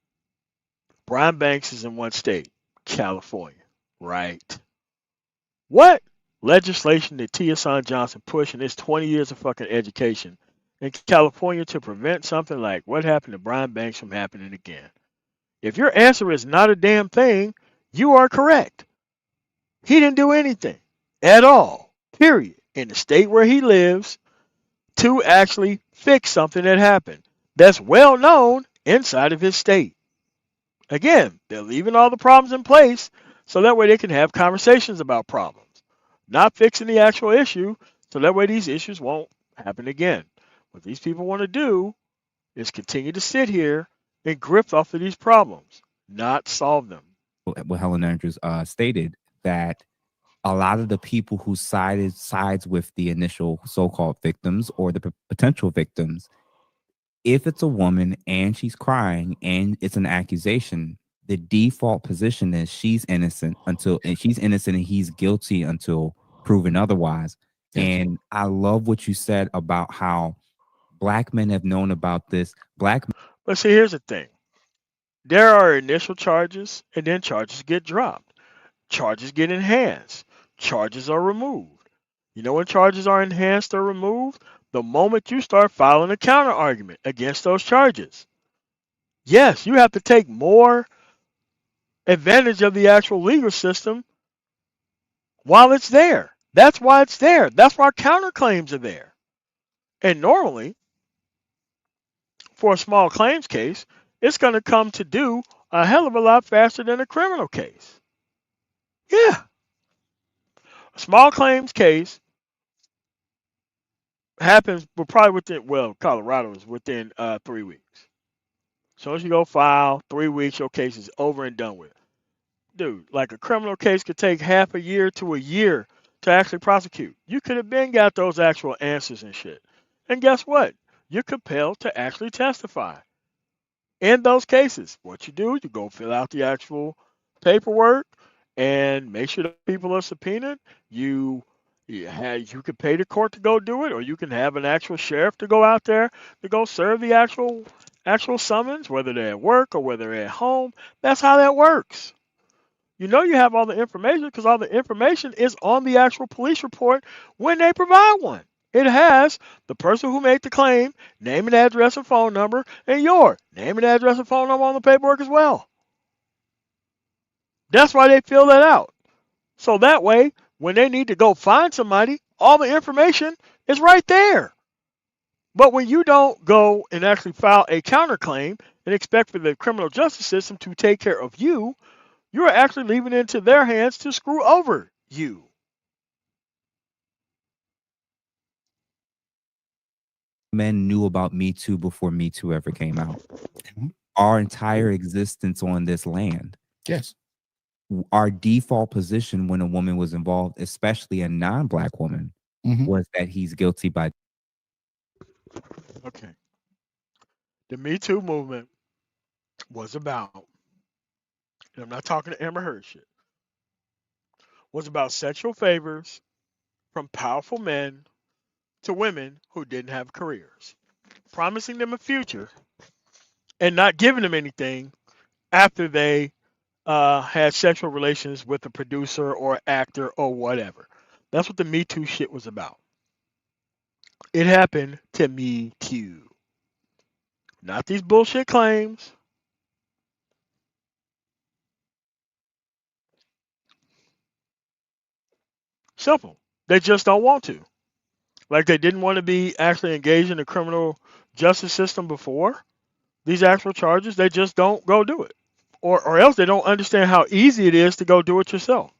Speaker 1: Brian Banks is in one state, California, right? What legislation did Tia Son Johnson push in his 20 years of fucking education in California to prevent something like what happened to Brian Banks from happening again? If your answer is not a damn thing, you are correct. He didn't do anything at all, period, in the state where he lives to actually fix something that happened that's well known inside of his state. Again, they're leaving all the problems in place so that way they can have conversations about problems, not fixing the actual issue so that way these issues won't happen again. What these people want to do is continue to sit here and grift off of these problems, not solve them.
Speaker 3: What Helen Andrews stated, that a lot of the people who sides with the initial so-called victims or the potential victims, if it's a woman and she's crying and it's an accusation, the default position is she's innocent and he's guilty until proven otherwise. And I love what you said about how black men have known about this.
Speaker 1: But see, here's the thing. There are initial charges and then charges get dropped. Charges get enhanced. Charges are removed. You know when charges are enhanced or removed? The moment you start filing a counter argument against those charges. Yes, you have to take more advantage of the actual legal system while it's there. That's why it's there. That's why counterclaims are there. And normally, for a small claims case, it's going to come to due a hell of a lot faster than a criminal case. Yeah. A small claims case happens probably within, well, Colorado is within 3 weeks. So as you go file, 3 weeks, your case is over and done with. Dude, like a criminal case could take half a year to a year to actually prosecute. You could have been got those actual answers and shit. And guess what? You're compelled to actually testify. In those cases, what you do, you go fill out the actual paperwork and make sure that people are subpoenaed. You could pay the court to go do it, or you can have an actual sheriff to go out there to go serve the actual summons, whether they're at work or whether they're at home. That's how that works. You know you have all the information because all the information is on the actual police report when they provide one. It has the person who made the claim, name and address and phone number, and your name and address and phone number on the paperwork as well. That's why they fill that out. So that way, when they need to go find somebody, all the information is right there. But when you don't go and actually file a counterclaim and expect for the criminal justice system to take care of you, you're actually leaving it into their hands to screw over you.
Speaker 3: Men knew about Me Too before Me Too ever came out.
Speaker 2: Mhm.
Speaker 3: Our entire existence on this land,
Speaker 2: Yes.
Speaker 3: our default position when a woman was involved, especially a non-black woman,
Speaker 2: Mhm.
Speaker 3: was that he's guilty by.
Speaker 1: Okay. The Me Too movement was about, and I'm not talking to Amber Heard shit, was about sexual favors from powerful men to women who didn't have careers, promising them a future and not giving them anything after they had sexual relations with a producer or actor or whatever. That's what the Me Too shit was about. It happened to me too. Not these bullshit claims. Simple. They just don't want to. Like they didn't want to be actually engaged in the criminal justice system before these actual charges. They just don't go do it. Or else they don't understand how easy it is to go do it yourself.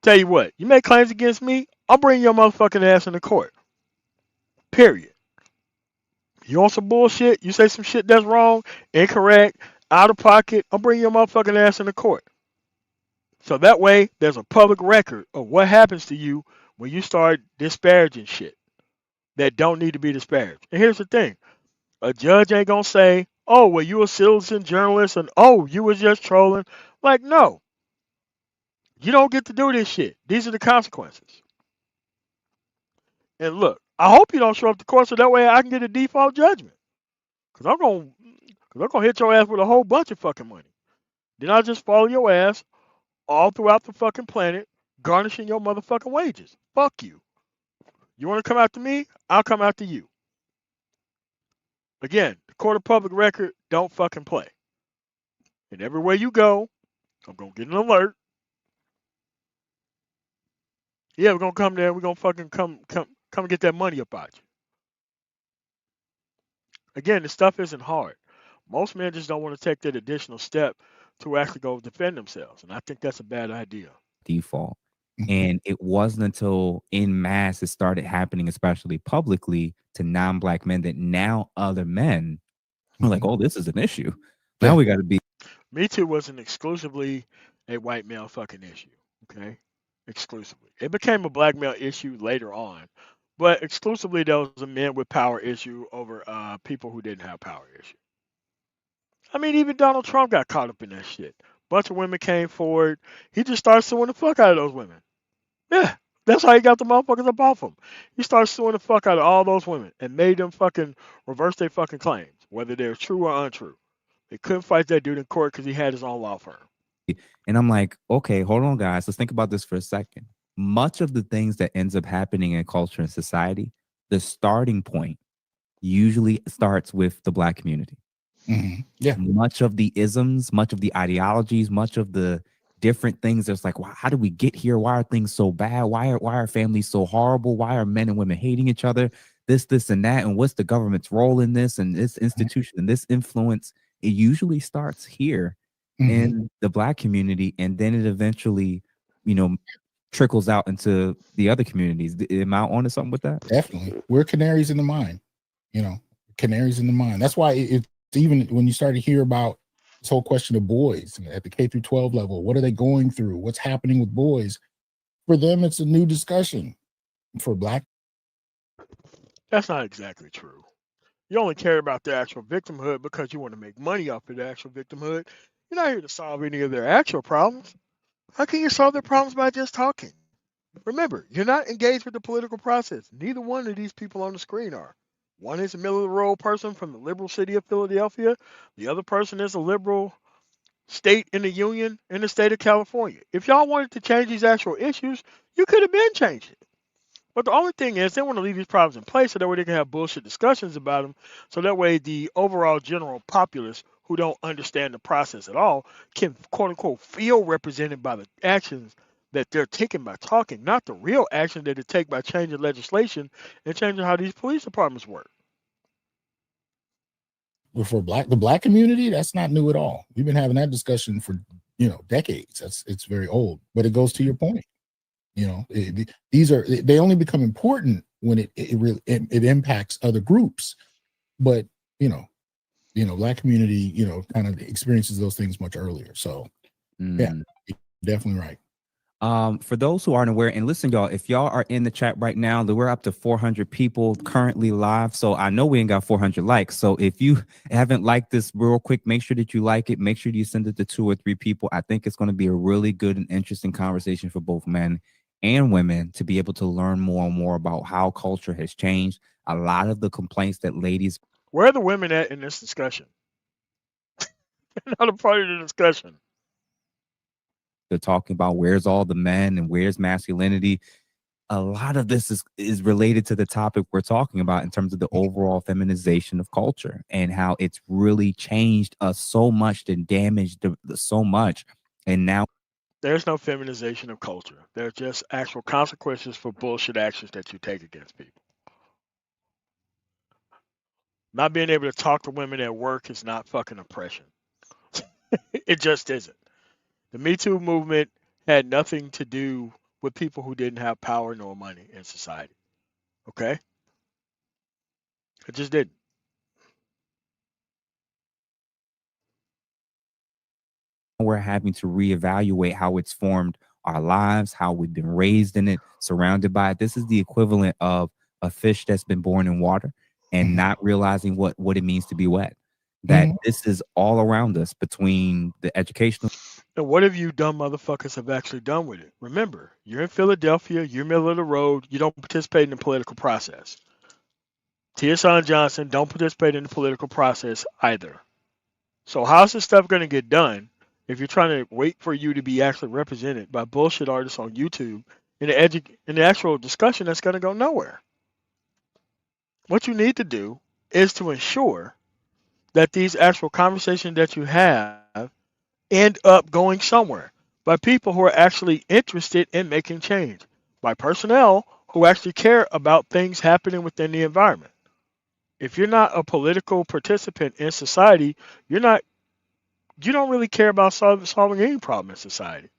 Speaker 1: Tell you what, you make claims against me, I'll bring your motherfucking ass in the court. Period. You want some bullshit, you say some shit that's wrong, incorrect, out of pocket, I'll bring your motherfucking ass in the court. So that way, there's a public record of what happens to you when you start disparaging shit that don't need to be disparaged. And here's the thing. A judge ain't gonna say, oh, well, you a citizen journalist and oh, you was just trolling. Like, no. You don't get to do this shit. These are the consequences. And look, I hope you don't show up to court so that way I can get a default judgment. Cause I'm gonna hit your ass with a whole bunch of fucking money. Then I'll just follow your ass all throughout the fucking planet, garnishing your motherfucking wages. Fuck you. You wanna come after me? I'll come after you. Again, the court of public record don't fucking play. And everywhere you go, I'm gonna get an alert. Yeah, we're gonna come there. We're gonna fucking come and get that money up out you. Again, the stuff isn't hard. Most men just don't want to take that additional step to actually go defend themselves, and I think that's a bad idea.
Speaker 3: Default.
Speaker 2: Mhm.
Speaker 3: And it wasn't until in mass it started happening, especially publicly, to non-black men that now other men were like, oh, this is an issue. Now
Speaker 2: Yeah.
Speaker 3: we got to be.
Speaker 1: Me Too wasn't exclusively a white male fucking issue. Okay, exclusively. It became a black male issue later on, but exclusively there was a men with power issue over people who didn't have power issue. I mean, even Donald Trump got caught up in that shit. Bunch of women came forward. He just started suing the fuck out of those women. Yeah, that's how he got the motherfuckers up off him. He started suing the fuck out of all those women and made them fucking reverse their fucking claims, whether they're true or untrue. They couldn't fight that dude in court because he had his own law firm.
Speaker 3: And I'm like, okay, hold on, guys. Let's think about this for a second. Much of the things that ends up happening in culture and society, the starting point usually starts with the black community.
Speaker 2: Yeah.
Speaker 3: Much of the isms, much of the ideologies, much of the different things. There's like, how did we get here? Why are things so bad? Why are families so horrible? Why are men and women hating each other? This, and that. And what's the government's role in this and this institution and this influence? It usually starts here in the Black community, and then it eventually, trickles out into the other communities. Am I onto something with that?
Speaker 2: Definitely. We're canaries in the mine, canaries in the mine. That's why it's even when you start to hear about this whole question of boys at the K through 12 level, what are they going through? What's happening with boys? For them, it's a new discussion. For Black,
Speaker 1: That's not exactly true. You only care about their actual victimhood because you want to make money off of their actual victimhood. You're not here to solve any of their actual problems. How can you solve their problems by just talking? Remember, you're not engaged with the political process. Neither one of these people on the screen are. One is a middle of the road person from the liberal city of Philadelphia. The other person is a liberal state in the union in the state of California. If y'all wanted to change these actual issues, you could have been changed it. But the only thing is, they want to leave these problems in place so that way they can have bullshit discussions about them. So that way, the overall general populace who don't understand the process at all can, quote unquote, feel represented by the actions that they're taking by talking, not the real action that they take by changing legislation and changing how these police departments work.
Speaker 2: for the Black community, that's not new at all. We've been having that discussion for decades. It's very old, but it goes to your point. They only become important when it really impacts other groups. But Black community kind of experiences those things much earlier. So yeah, you're definitely right.
Speaker 3: For those who aren't aware, and listen, y'all, if y'all are in the chat right now, we're up to 400 people currently live. So I know we ain't got 400 likes. So if you haven't liked this real quick, make sure that you like it. Make sure you send it to 2 or 3 people. I think it's going to be a really good and interesting conversation for both men and women to be able to learn more and more about how culture has changed. A lot of the complaints that ladies.
Speaker 1: Where are the women at in this discussion? They're not a part of the discussion.
Speaker 3: They're talking about where's all the men and where's masculinity. A lot of this is related to the topic we're talking about in terms of the overall feminization of culture and how it's really changed us so much and damaged so much. And now
Speaker 1: there's no feminization of culture. There's just actual consequences for bullshit actions that you take against people. Not being able to talk to women at work is not fucking oppression. It just isn't. The Me Too movement had nothing to do with people who didn't have power nor money in society. Okay? It just didn't.
Speaker 3: We're having to reevaluate how it's formed our lives, how we've been raised in it, surrounded by it. This is the equivalent of a fish that's been born in water and not realizing what it means to be wet. That this is all around us between the educational.
Speaker 1: And what have you dumb motherfuckers have actually done with it? Remember, you're in Philadelphia, you're middle of the road, you don't participate in the political process. Tierson Johnson don't participate in the political process either. So how's this stuff going to get done if you're trying to wait for you to be actually represented by bullshit artists on YouTube in the actual discussion that's going to go nowhere? What you need to do is to ensure that these actual conversations that you have end up going somewhere by people who are actually interested in making change, by personnel who actually care about things happening within the environment. If you're not a political participant in society, you don't really care about solving any problem in society.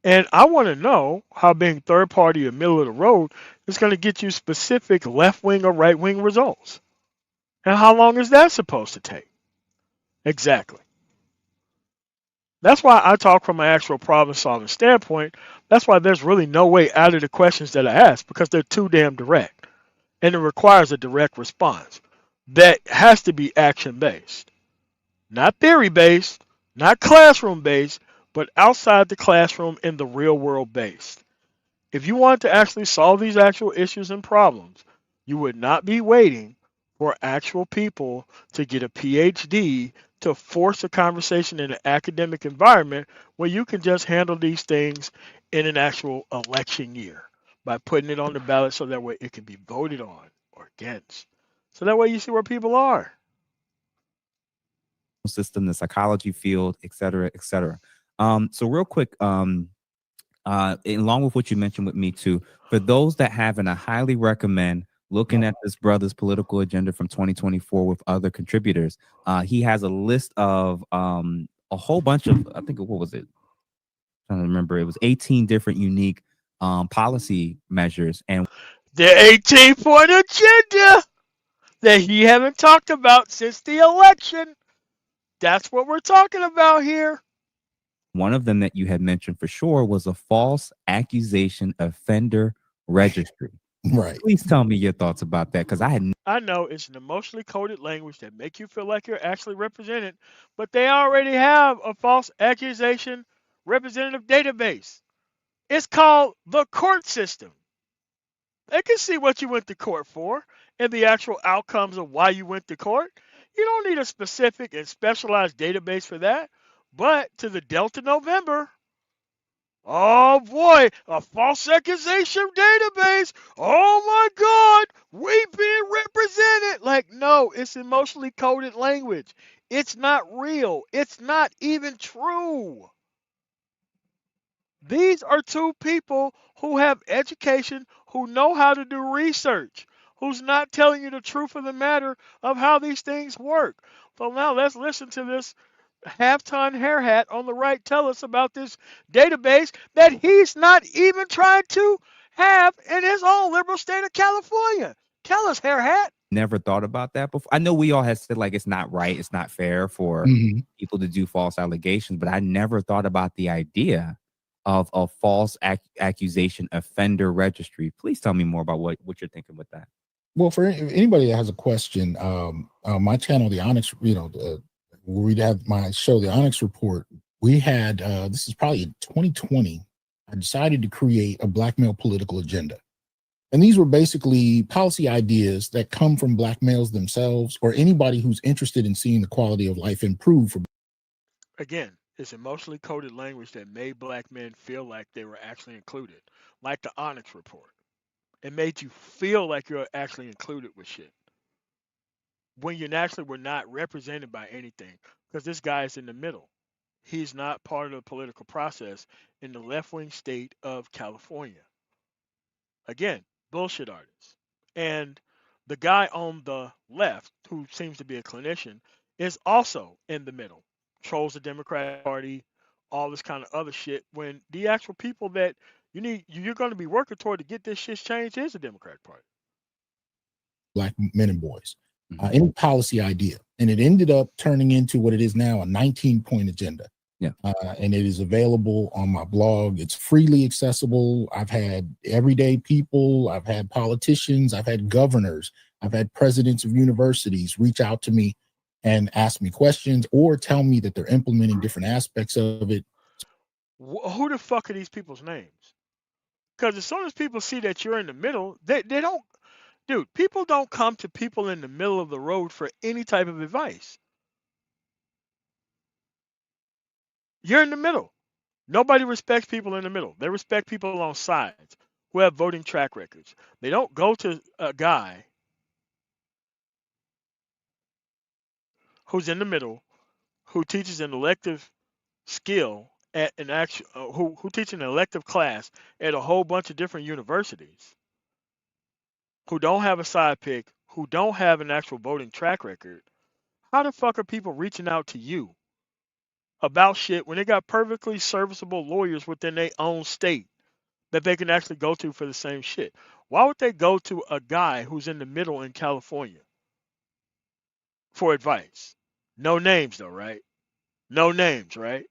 Speaker 1: And I want to know how being third party or middle of the road is going to get you specific left wing or right wing results. And how long is that supposed to take? Exactly. That's why I talk from an actual problem solving standpoint. That's why there's really no way out of the questions that I ask because they're too damn direct. And it requires a direct response that has to be action based. Not theory based, not classroom based, but outside the classroom in the real world based. If you want to actually solve these actual issues and problems, you would not be waiting for actual people to get a PhD to force a conversation in an academic environment where you can just handle these things in an actual election year by putting it on the ballot so that way it can be voted on or against. So that way you see where people are.
Speaker 3: system, the psychology field, et cetera, et cetera. So real quick, along with what you mentioned with Me Too, for those that haven't, I highly recommend looking at this brother's political agenda from 2024 with other contributors. He has a list of a whole bunch of, I think, what was it? I'm trying to remember. It was 18 different unique policy measures. And
Speaker 1: the 18-point agenda that he haven't talked about since the election. That's what we're talking about here.
Speaker 3: One of them that you had mentioned for sure was a false accusation offender registry.
Speaker 2: Right.
Speaker 3: Please tell me your thoughts about that, because
Speaker 1: I know it's an emotionally coded language that make you feel like you're actually represented, but they already have a false accusation representative database. It's called the court system. They can see what you went to court for and the actual outcomes of why you went to court. You don't need a specific and specialized database for that. But to the Delta November, oh boy, a false accusation database. Oh my God, we being represented. Like, no, it's emotionally coded language. It's not real. It's not even true. These are two people who have education, who know how to do research, who's not telling you the truth of the matter of how these things work. So now let's listen to this half-ton hair hat on the right tell us about this database that he's not even trying to have in his own liberal state of California. Tell us, hair hat.
Speaker 3: never thought about that before. I know we all have said like it's not right, it's not fair for people to do false allegations, but I never thought about the idea of a false accusation offender registry. Please tell me more about what you're thinking with that.
Speaker 2: Well, for anybody that has a question, my channel, the Onyx, we have my show, the Onyx Report. We had this is probably in 2020. I decided to create a black male political agenda, and these were basically policy ideas that come from black males themselves or anybody who's interested in seeing the quality of life improve.
Speaker 1: Again, it's emotionally coded language that made black men feel like they were actually included, like the Onyx Report. It made you feel like you're actually included with shit when you naturally were not represented by anything, because this guy is in the middle. He's not part of the political process in the left-wing state of California. Again, bullshit artists. And the guy on the left, who seems to be a clinician, is also in the middle. Trolls the Democratic Party, all this kind of other shit, when the actual people that you're going to be working toward to get this shit changed is the Democratic Party.
Speaker 2: Black men and boys, any policy idea. And it ended up turning into what it is now, a 19-point agenda.
Speaker 3: Yeah.
Speaker 2: And it is available on my blog. It's freely accessible. I've had everyday people, I've had politicians, I've had governors, I've had presidents of universities reach out to me and ask me questions or tell me that they're implementing different aspects of it.
Speaker 1: Who the fuck are these people's names? Because as soon as people see that you're in the middle, they don't, dude, people don't come to people in the middle of the road for any type of advice. You're in the middle. Nobody respects people in the middle. They respect people on sides who have voting track records. They don't go to a guy who's in the middle, who teaches an elective skill at an actual, who teaches an elective class at a whole bunch of different universities, who don't have a side pick, who don't have an actual voting track record. How the fuck are people reaching out to you about shit when they got perfectly serviceable lawyers within their own state that they can actually go to for the same shit? Why would they go to a guy who's in the middle in California for advice? No names though, right? No names, right?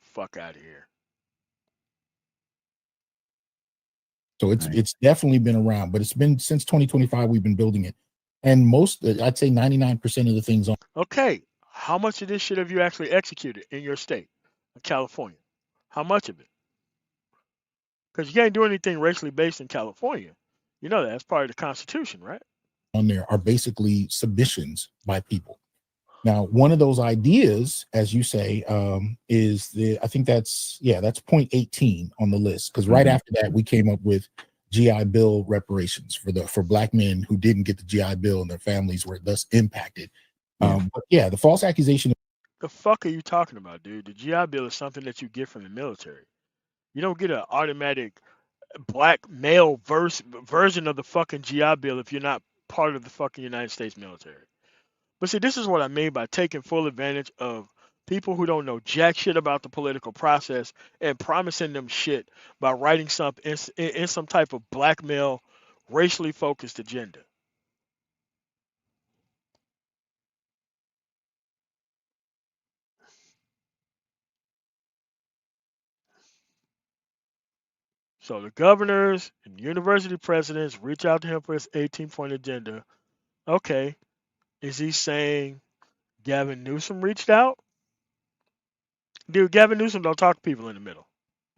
Speaker 1: Fuck out of here.
Speaker 2: So it's definitely been around, but it's been since 2025 we've been building it. And most, I'd say 99% of the things on.
Speaker 1: Okay, how much of this shit have you actually executed in your state, California? How much of it? Because you can't do anything racially based in California. You know that's part of the Constitution, right?
Speaker 2: On there are basically submissions by people. Now, one of those ideas, as you say, is I think that's point 18 on the list. Because right after that, we came up with GI Bill reparations for black men who didn't get the GI Bill and their families were thus impacted.
Speaker 3: Yeah.
Speaker 2: But yeah, the false accusation.
Speaker 1: The fuck are you talking about, dude? The GI Bill is something that you get from the military. You don't get an automatic black male version of the fucking GI Bill if you're not part of the fucking United States military. But see, this is what I mean by taking full advantage of people who don't know jack shit about the political process and promising them shit by writing something in some type of blackmail, racially focused agenda. So the governors and university presidents reach out to him for his 18-point agenda. Okay, is he saying Gavin Newsom reached out? Dude, Gavin Newsom don't talk to people in the middle.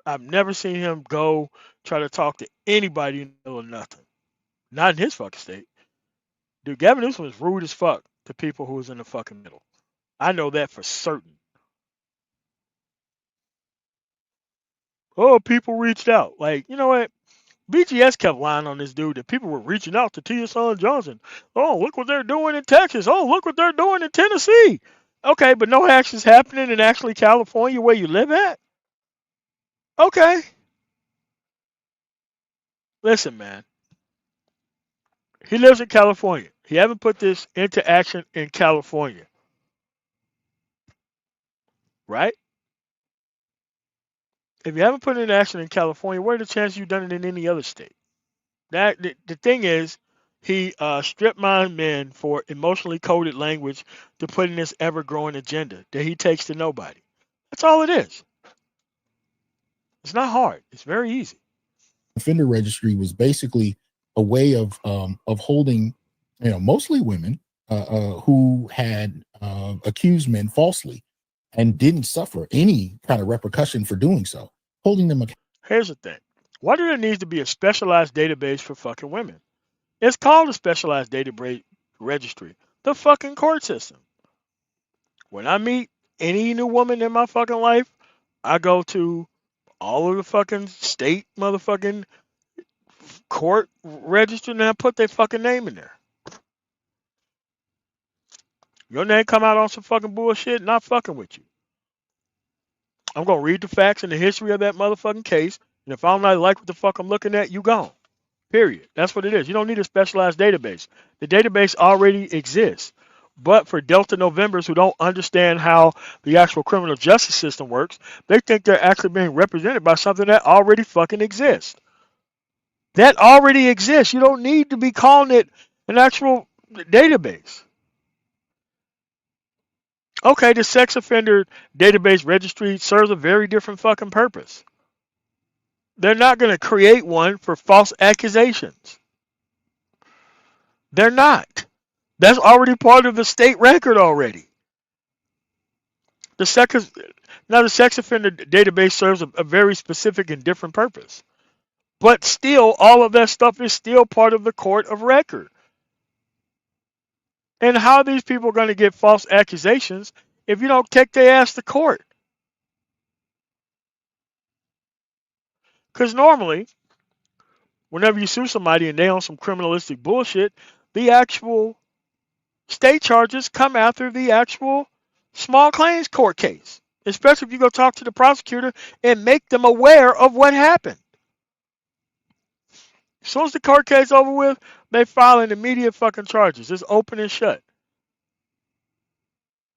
Speaker 1: I've never seen him go try to talk to anybody in the middle of nothing. Not in his fucking state. Dude, Gavin Newsom is rude as fuck to people who is in the fucking middle. I know that for certain. Oh, people reached out. Like, you know what? BGS kept lying on this dude that people were reaching out to Tia Son Johnson. Oh, look what they're doing in Texas. Oh, look what they're doing in Tennessee. Okay, but no action's happening in actually California where you live at? Okay. Listen, man. He lives in California. He haven't put this into action in California. Right? If you haven't put it in action in California, what are the chances you've done it in any other state? The thing is, he strip mined men for emotionally coded language to put in this ever growing agenda that he takes to nobody. That's all it is. It's not hard. It's very easy.
Speaker 2: Offender registry was basically a way of holding, mostly women who had accused men falsely and didn't suffer any kind of repercussion for doing so, holding them accountable.
Speaker 1: Here's the thing. Why do there need to be a specialized database for fucking women? It's called a specialized database registry. The fucking court system. When I meet any new woman in my fucking life, I go to all of the fucking state motherfucking court register and I put their fucking name in there. Your name come out on some fucking bullshit, not fucking with you. I'm gonna read the facts and the history of that motherfucking case, and if I don't like what the fuck I'm looking at, you gone. Period. That's what it is. You don't need a specialized database. The database already exists. But for Delta Novembers who don't understand how the actual criminal justice system works, they think they're actually being represented by something that already fucking exists. That already exists. You don't need to be calling it an actual database. Okay, the sex offender database registry serves a very different fucking purpose. They're not going to create one for false accusations. They're not. That's already part of the state record already. The sex offender database serves a very specific and different purpose. But still, all of that stuff is still part of the court of record. And how are these people going to get false accusations if you don't take their ass to court? Because normally, whenever you sue somebody and they on some criminalistic bullshit, the actual state charges come after the actual small claims court case. Especially if you go talk to the prosecutor and make them aware of what happened. As soon as the court case over with, they file an immediate fucking charges. It's open and shut.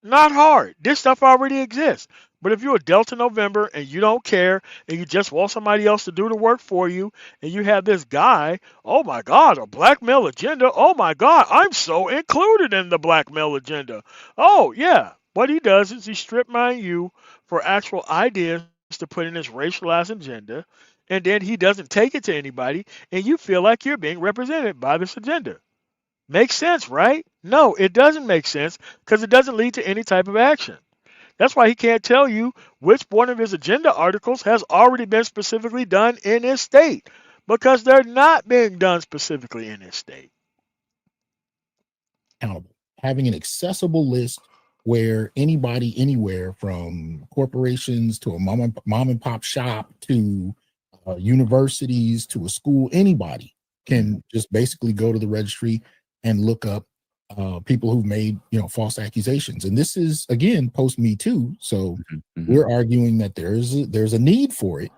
Speaker 1: Not hard. This stuff already exists. But if you're a Delta November and you don't care and you just want somebody else to do the work for you and you have this guy, oh my God, a blackmail agenda. Oh my God, I'm so included in the blackmail agenda. Oh yeah. What he does is he strip mine you for actual ideas to put in his racialized agenda, and then he doesn't take it to anybody, and you feel like you're being represented by this agenda. Makes sense, right? No, it doesn't make sense because it doesn't lead to any type of action. That's why he can't tell you which one of his agenda articles has already been specifically done in his state, because they're not being done specifically in his state.
Speaker 2: Accountable. Having an accessible list where anybody anywhere, from corporations to a mom and pop shop to universities to a school, anybody can just basically go to the registry and look up people who've made false accusations, and this is again post Me Too. So
Speaker 3: Mhm.
Speaker 2: we're arguing that there's a need for it,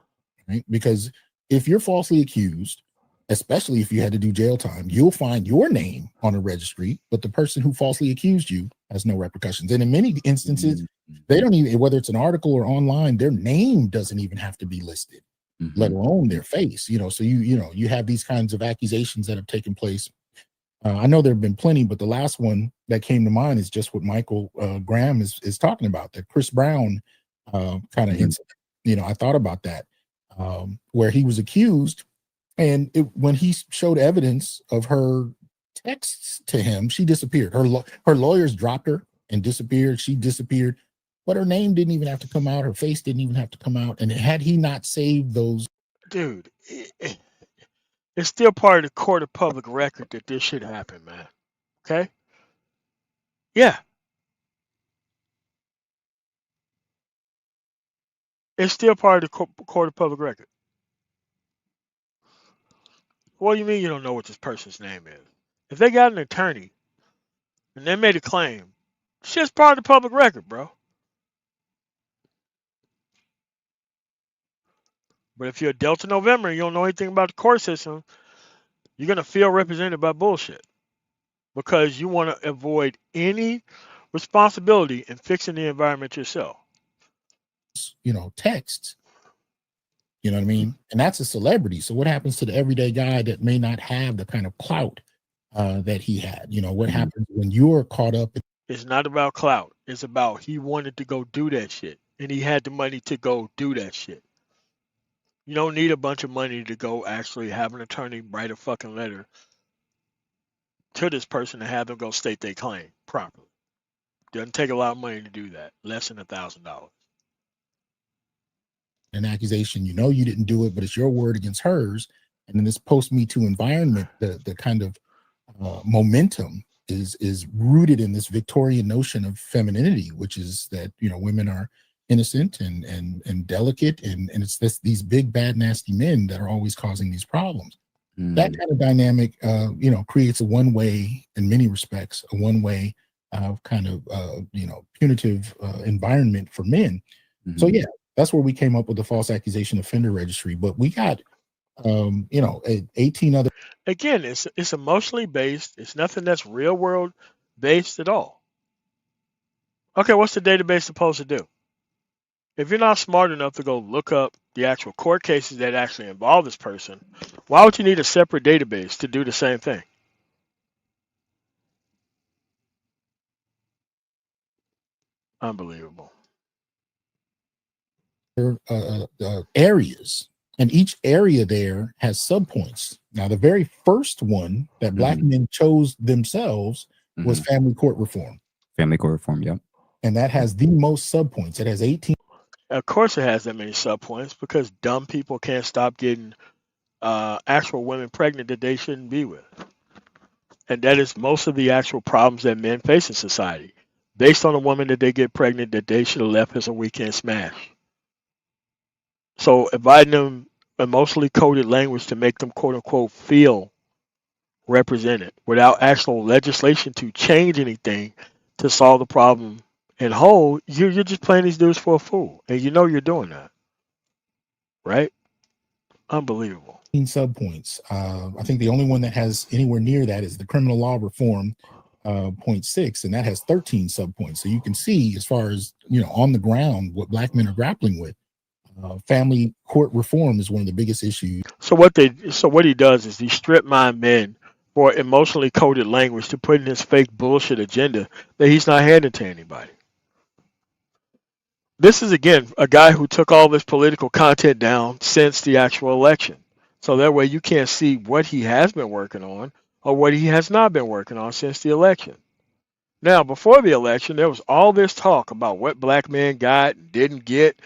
Speaker 2: right? Because if you're falsely accused, especially if you had to do jail time, you'll find your name on a registry, but the person who falsely accused you has no repercussions. And in many instances, they don't even, whether it's an article or online, their name doesn't even have to be listed, let alone their face. So you have these kinds of accusations that have taken place. I know there have been plenty, but the last one that came to mind is just what Michael Graham is talking about, that Chris Brown kind of incident. I thought about that, where he was accused, and when he showed evidence of her texts to him, she disappeared. Her lawyers dropped her and disappeared. She disappeared, but her name didn't even have to come out. Her face didn't even have to come out. And had he not saved those,
Speaker 1: Dude, it's still part of the court of public record that this shit happened, man. Okay? Yeah. It's still part of the court of public record. What do you mean you don't know what this person's name is? If they got an attorney and they made a claim, shit's part of the public record, bro. But if you're a Delta November and you don't know anything about the court system, you're going to feel represented by bullshit because you want to avoid any responsibility in fixing the environment yourself.
Speaker 2: texts, you know what I mean? And that's a celebrity. So what happens to the everyday guy that may not have the kind of clout that he had? What happens when you're caught up?
Speaker 1: It's not about clout. It's about he wanted to go do that shit, and he had the money to go do that shit. You don't need a bunch of money to go actually have an attorney write a fucking letter to this person and have them go state their claim properly. Doesn't take a lot of money to do that. Less than $1,000.
Speaker 2: An accusation, you didn't do it, but it's your word against hers. And in this post Me Too environment, the kind of momentum is rooted in this Victorian notion of femininity, which is that women are innocent and delicate, and it's these big bad nasty men that are always causing these problems. That kind of dynamic creates a one-way, in many respects, a one-way kind of punitive environment for men. So yeah, that's where we came up with the false accusation offender registry. But we got 18 other.
Speaker 1: Again, it's emotionally based. It's nothing that's real world based at all. Okay, what's the database supposed to do? If you're not smart enough to go look up the actual court cases that actually involve this person, why would you need a separate database to do the same thing? Unbelievable.
Speaker 2: Areas, and each area there has subpoints. Now, the very first one that Black men chose themselves was family court reform.
Speaker 3: Family court reform, yeah.
Speaker 2: And that has the most subpoints. It has 18.
Speaker 1: Of course it has that many subpoints because dumb people can't stop getting actual women pregnant that they shouldn't be with. And that is most of the actual problems that men face in society. Based on a woman that they get pregnant that they should have left as a weekend smash. So inviting them emotionally coded language to make them quote unquote feel represented without actual legislation to change anything to solve the problem in whole, you're just playing these dudes for a fool. And you're doing that. Right? Unbelievable.
Speaker 2: Subpoints. I think the only one that has anywhere near that is the criminal law reform point 6, and that has 13 subpoints. So you can see, as far as on the ground, what Black men are grappling with. Family court reform is one of the biggest issues.
Speaker 1: So what he does is he strip mine men for emotionally coded language to put in his fake bullshit agenda that he's not handing to anybody. This is, again, a guy who took all this political content down since the actual election. So that way you can't see what he has been working on or what he has not been working on since the election. Now, before the election, there was all this talk about what Black men got and didn't get.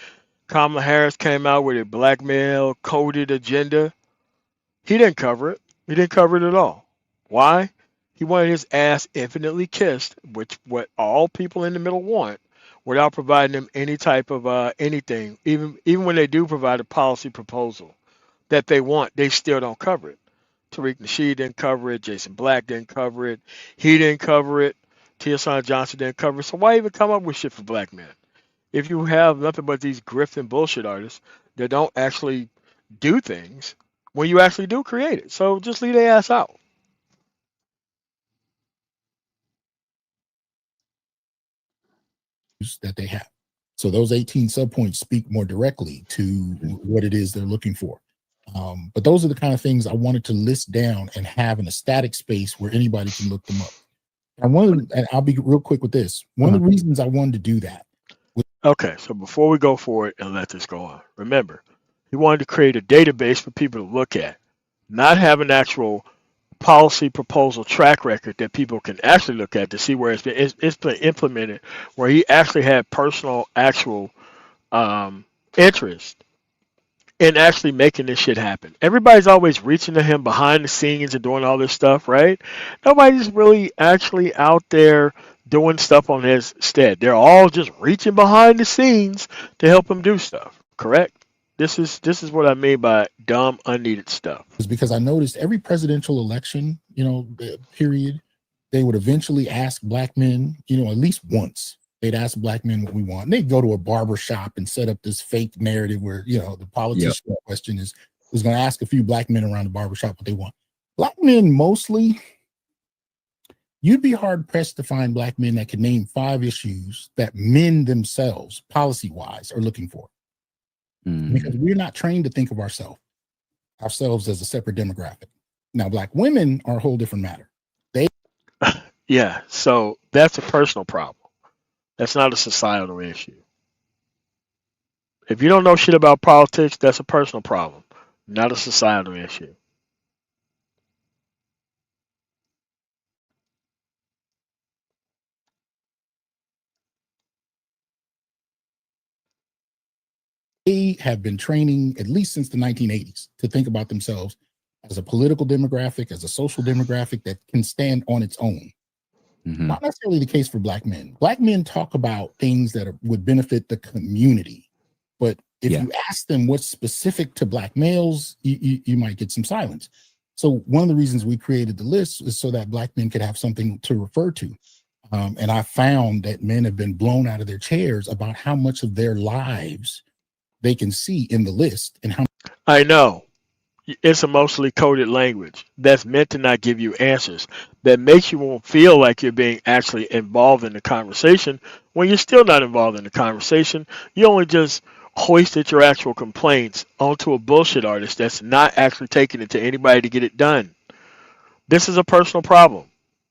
Speaker 1: Kamala Harris came out with a black male coded agenda. He didn't cover it. He didn't cover it at all. Why? He wanted his ass infinitely kissed, which what all people in the middle want, without providing them any type of anything. Even when they do provide a policy proposal that they want, they still don't cover it. Tariq Nasheed didn't cover it. Jason Black didn't cover it. He didn't cover it. Tia Johnson didn't cover it. So why even come up with shit for black men? If you have nothing but these grifting bullshit artists that don't actually do things when you actually do create it. So just leave their ass out.
Speaker 2: that they have. So those 18 subpoints speak more directly to what it is they're looking for. But those are the kind of things I wanted to list down and have in a static space where anybody can look them up. And I'll be real quick with this. One of the reasons I wanted to do that.
Speaker 1: Okay, so before we go forward and let this go on, remember, he wanted to create a database for people to look at, not have an actual policy proposal track record that people can actually look at to see where it's been implemented, where he actually had personal, actual interest in actually making this shit happen. Everybody's always reaching to him behind the scenes and doing all this stuff, right? Nobody's really actually out there doing stuff on his stead. They're all just reaching behind the scenes to help him do stuff. Correct? This is what I mean by dumb, unneeded stuff.
Speaker 2: Is because I noticed every presidential election, period, they would eventually ask black men, at least once. They'd ask black men what we want. And they'd go to a barber shop and set up this fake narrative where, the politician question was going to ask a few black men around the barber shop what they want. Black men mostly, you'd be hard pressed to find black men that could name 5 issues that men themselves, policy-wise, are looking for. Because we're not trained to think of ourselves as a separate demographic. Now, black women are a whole different matter.
Speaker 1: Yeah, so that's a personal problem. That's not a societal issue. If you don't know shit about politics, that's a personal problem, not a societal issue.
Speaker 2: They have been training, at least since the 1980s, to think about themselves as a political demographic, as a social demographic that can stand on its own. Not necessarily the case for black men. Black men talk about things that would benefit the community. But if you ask them what's specific to black males, you might get some silence. So one of the reasons we created the list is so that black men could have something to refer to. And I found that men have been blown out of their chairs about how much of their lives they can see in the list and how.
Speaker 1: I know. It's a mostly coded language that's meant to not give you answers, that makes you won't feel like you're being actually involved in the conversation when you're still not involved in the conversation. You only just hoisted your actual complaints onto a bullshit artist that's not actually taking it to anybody to get it done. This is a personal problem,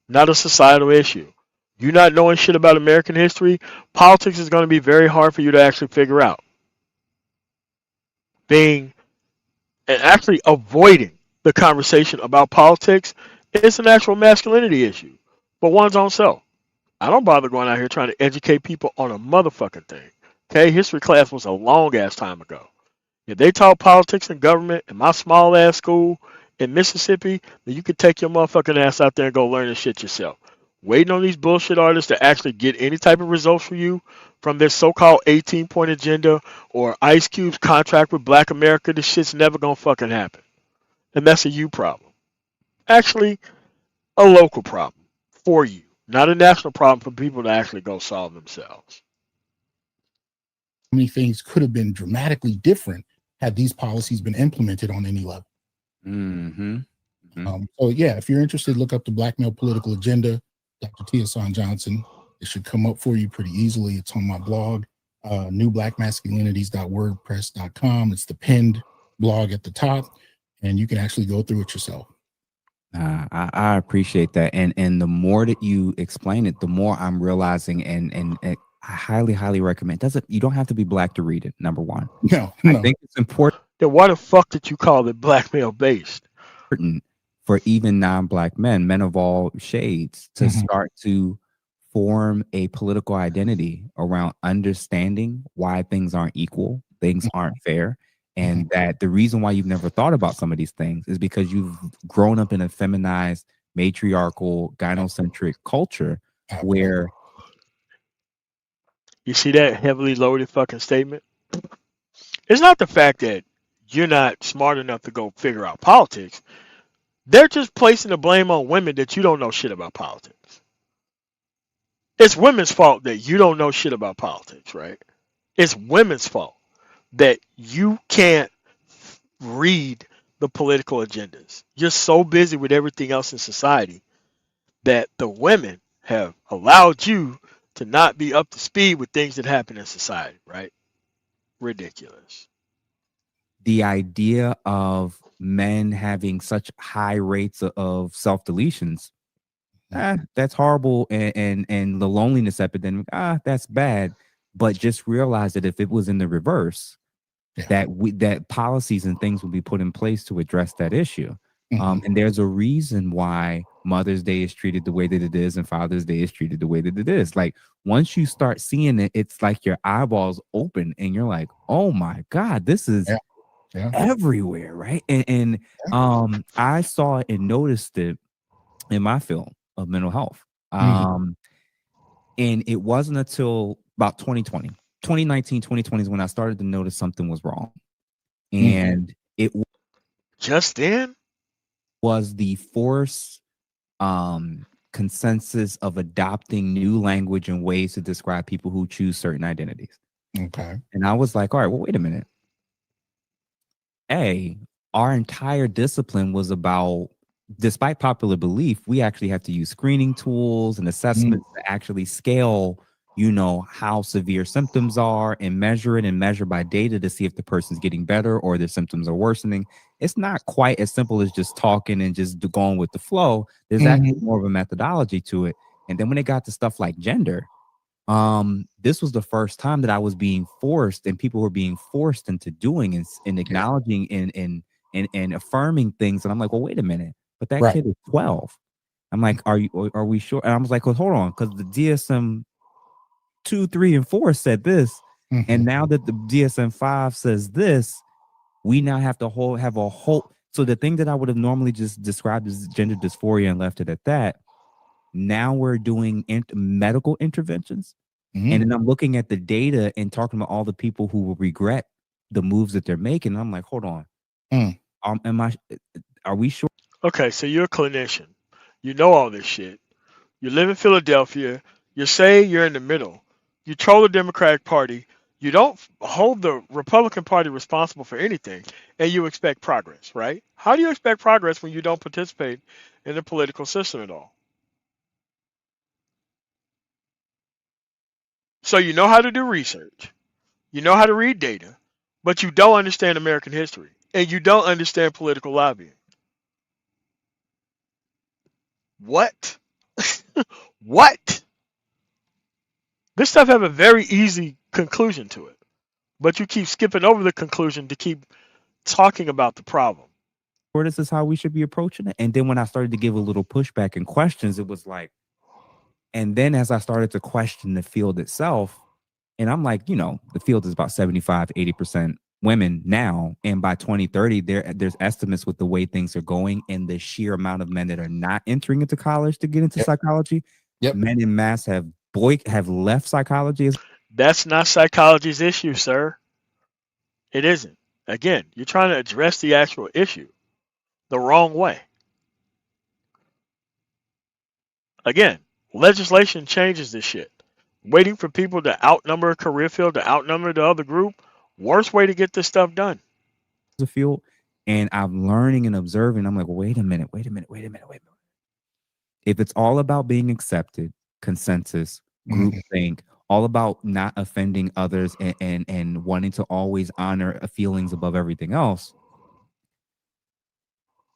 Speaker 1: not a societal issue. You not knowing shit about American history, politics is going to be very hard for you to actually figure out. And actually avoiding the conversation about politics is an actual masculinity issue for one's own self. I don't bother going out here trying to educate people on a motherfucking thing. Okay, history class was a long ass time ago. If they taught politics and government in my small ass school in Mississippi, then you could take your motherfucking ass out there and go learn this shit yourself. Waiting on these bullshit artists to actually get any type of results for you from this so-called 18-point agenda or Ice Cube's contract with Black America, this shit's never gonna fucking happen. And that's a you problem. Actually, a local problem for you, not a national problem for people to actually go solve themselves.
Speaker 2: Many things could have been dramatically different had these policies been implemented on any level. So yeah, if you're interested, look up the Black Male Political Agenda, Dr. Tia Johnson. It should come up for you pretty easily. It's on my blog, newblackmasculinities.wordpress.com. It's the pinned blog at the top, and you can actually go through it yourself.
Speaker 3: I appreciate that, and the more that you explain it, the more I'm realizing, and I highly recommend. You don't have to be black to read it. Number one,
Speaker 2: no.
Speaker 3: I think it's important.
Speaker 1: Then why the fuck did you call it blackmail based?
Speaker 3: For even non-black men of all shades, to start to form a political identity around understanding why things aren't equal, things aren't fair, and that the reason why you've never thought about some of these things is because you've grown up in a feminized, matriarchal, gynocentric culture where.
Speaker 1: You see that heavily loaded fucking statement? It's not the fact that you're not smart enough to go figure out politics. They're just placing the blame on women that you don't know shit about politics. It's women's fault that you don't know shit about politics, right? It's women's fault that you can't read the political agendas. You're so busy with everything else in society that the women have allowed you to not be up to speed with things that happen in society, right? Ridiculous.
Speaker 3: The idea of men having such high rates of self deletions, that's horrible, and the loneliness epidemic, that's bad. But just realize that if it was in the reverse,
Speaker 2: Yeah.
Speaker 3: that policies and things will be put in place to address that issue.
Speaker 2: Mhm.
Speaker 3: And there's a reason why Mother's Day is treated the way that it is and Father's Day is treated the way that it is. Like once you start seeing it, it's like your eyeballs open and you're like, oh my God, this is
Speaker 2: Yeah. Yeah.
Speaker 3: everywhere, right? And
Speaker 2: Yeah.
Speaker 3: I saw it and noticed it in my field of mental health.
Speaker 2: Mhm.
Speaker 3: And it wasn't until about 2020, 2019, 2020 is when I started to notice something was wrong.
Speaker 2: Mhm.
Speaker 3: And it
Speaker 1: Just then?
Speaker 3: was the forced consensus of adopting new language and ways to describe people who choose certain identities.
Speaker 2: Okay.
Speaker 3: And I was like, all right, well, wait a minute. Our entire discipline was about, despite popular belief, we actually have to use screening tools and assessments to actually scale, how severe symptoms are and measure it and measure by data to see if the person's getting better or their symptoms are worsening. It's not quite as simple as just talking and just going with the flow. There's actually more of a methodology to it. And then when it got to stuff like gender, this was the first time that I was being forced and people were being forced into doing and acknowledging and affirming things. And I'm like, well, wait a minute, but that
Speaker 2: Right.
Speaker 3: kid is 12. I'm like, are we sure? And I was like, well, hold on, because the DSM 2, 3, and 4 said this. And
Speaker 2: Mhm.
Speaker 3: now that the DSM 5 says this, we now have to have a whole. So the thing that I would have normally just described as gender dysphoria and left it at that, now we're doing medical interventions. And
Speaker 2: Mhm.
Speaker 3: then I'm looking at the data and talking about all the people who will regret the moves that they're making. I'm like, hold on.
Speaker 2: Mm.
Speaker 3: Are we sure?
Speaker 1: Okay, so you're a clinician. You know all this shit. You live in Philadelphia. You say you're in the middle. You troll the Democratic Party. You don't hold the Republican Party responsible for anything, and you expect progress, right? How do you expect progress when you don't participate in the political system at all? So you know how to do research. You know how to read data, but you don't understand American history, and you don't understand political lobbying. What? What? This stuff have a very easy conclusion to it, but you keep skipping over the conclusion to keep talking about the problem.
Speaker 3: This is how we should be approaching it? And then when I started to give a little pushback and questions, it was like, and then as I started to question the field itself, and I'm like, the field is about 75, 80% women now. And by 2030, there's estimates with the way things are going and the sheer amount of men that are not entering into college to get into
Speaker 2: Yep.
Speaker 3: psychology.
Speaker 2: Yep.
Speaker 3: Men in mass have left psychology.
Speaker 1: That's not psychology's issue, sir. It isn't. Again, you're trying to address the actual issue the wrong way. Again, legislation changes this shit. Waiting for people to outnumber a career field, to outnumber the other group, worst way to get this stuff done.
Speaker 3: The field, and I'm learning and observing. I'm like, wait a minute. If it's all about being accepted, consensus, groupthink, all about not offending others and wanting to always honor feelings above everything else,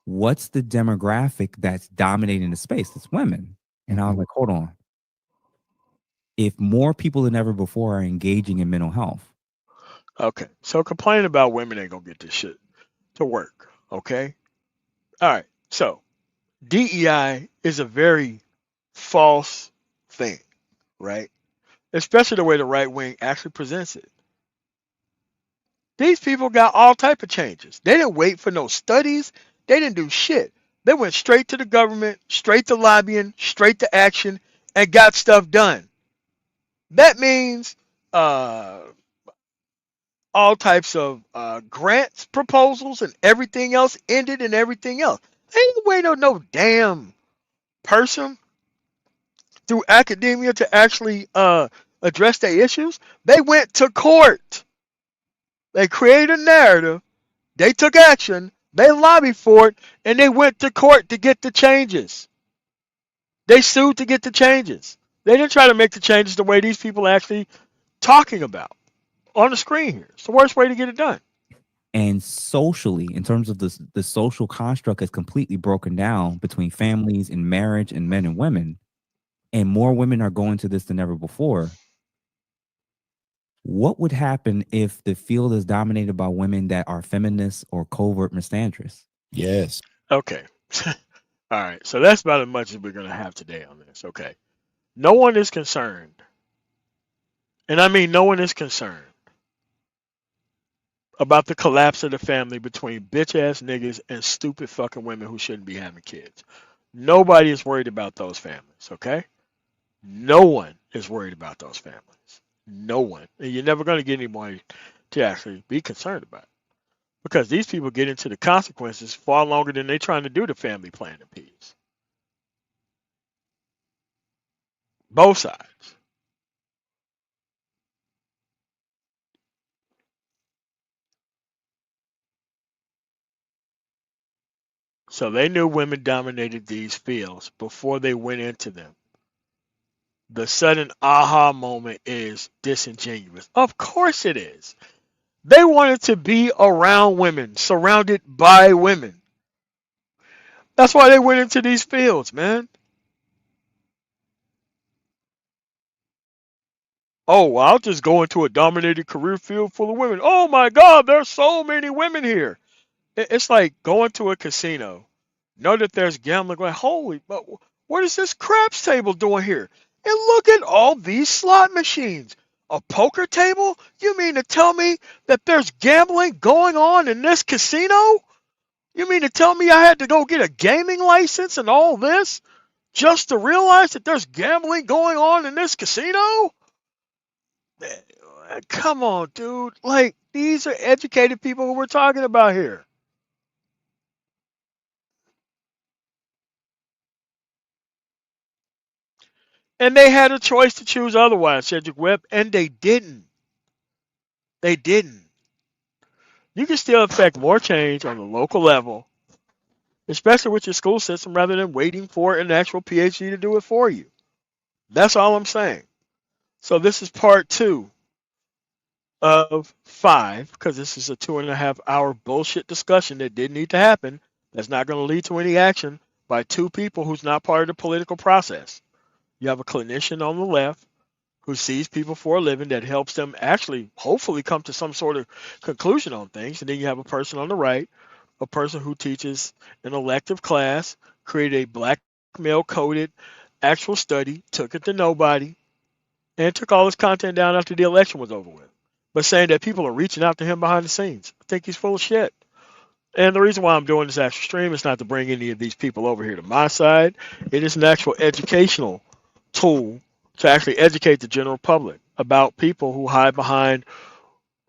Speaker 3: what's the demographic that's dominating the space? It's women. And I was like, hold on. If more people than ever before are engaging in mental health.
Speaker 1: Okay, so complaining about women ain't gonna get this shit to work. Okay? All right, so DEI is a very false thing, right? Especially the way the right wing actually presents it. These people got all type of changes. They didn't wait for no studies. They didn't do shit. They went straight to the government, straight to lobbying, straight to action, and got stuff done. That means all types of grants proposals and everything else ended and everything else. Ain't wait on no damn person through academia to actually address their issues. They went to court. They created a narrative. They took action. They lobbied for it, and they went to court to get the changes. They sued to get the changes. They didn't try to make the changes the way these people are actually talking about on the screen here. It's the worst way to get it done.
Speaker 3: And socially, in terms of the social construct is completely broken down between families and marriage and men and women. And more women are going to this than ever before. What would happen if the field is dominated by women that are feminists or covert misandrists?
Speaker 2: Yes.
Speaker 1: Okay. All right. So that's about as much as we're going to have today on this. Okay. No one is concerned. And I mean, no one is concerned about the collapse of the family between bitch ass niggas and stupid fucking women who shouldn't be having kids. Nobody is worried about those families. Okay. No one is worried about those families. No one. And you're never going to get anyone to actually be concerned about it. Because these people get into the consequences far longer than they're trying to do the family planning piece. Both sides. So they knew women dominated these fields before they went into them. The sudden aha moment is disingenuous. Of course it is. They wanted to be around women, surrounded by women. That's why they went into these fields, man. Oh, well, I'll just go into a dominated career field full of women. Oh my God, there's so many women here. It's like going to a casino. Know that there's gambling. Like, holy, but what is this craps table doing here? And look at all these slot machines. A poker table? You mean to tell me that there's gambling going on in this casino? You mean to tell me I had to go get a gaming license and all this just to realize that there's gambling going on in this casino? Come on, dude. Like, these are educated people who we're talking about here. And they had a choice to choose otherwise, Cedric Webb, and they didn't. They didn't. You can still affect more change on the local level, especially with your school system, rather than waiting for an actual PhD to do it for you. That's all I'm saying. So this is part 2 of 5, because this is a 2.5-hour bullshit discussion that didn't need to happen. That's not going to lead to any action by 2 people who's not part of the political process. You have a clinician on the left who sees people for a living that helps them actually, hopefully, come to some sort of conclusion on things. And then you have a person on the right, a person who teaches an elective class, created a black male coded actual study, took it to nobody, and took all his content down after the election was over with. But saying that people are reaching out to him behind the scenes. I think he's full of shit. And the reason why I'm doing this actual stream is not to bring any of these people over here to my side. It is an actual educational tool to actually educate the general public about people who hide behind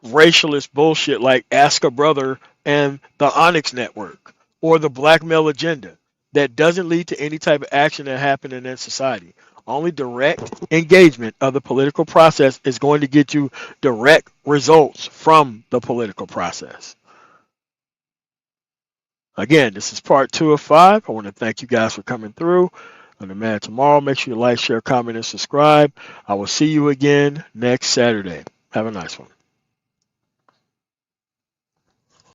Speaker 1: racialist bullshit like Ask a Brother and the Onyx Network or the Black Male Agenda that doesn't lead to any type of action that happen in that society. Only direct engagement of the political process is going to get you direct results from the political process. Again, this is part 2 of 5. I want to thank you guys for coming through. On the Man Tomorrow, make sure you like, share, comment, and subscribe. I will see you again next Saturday. Have a nice one.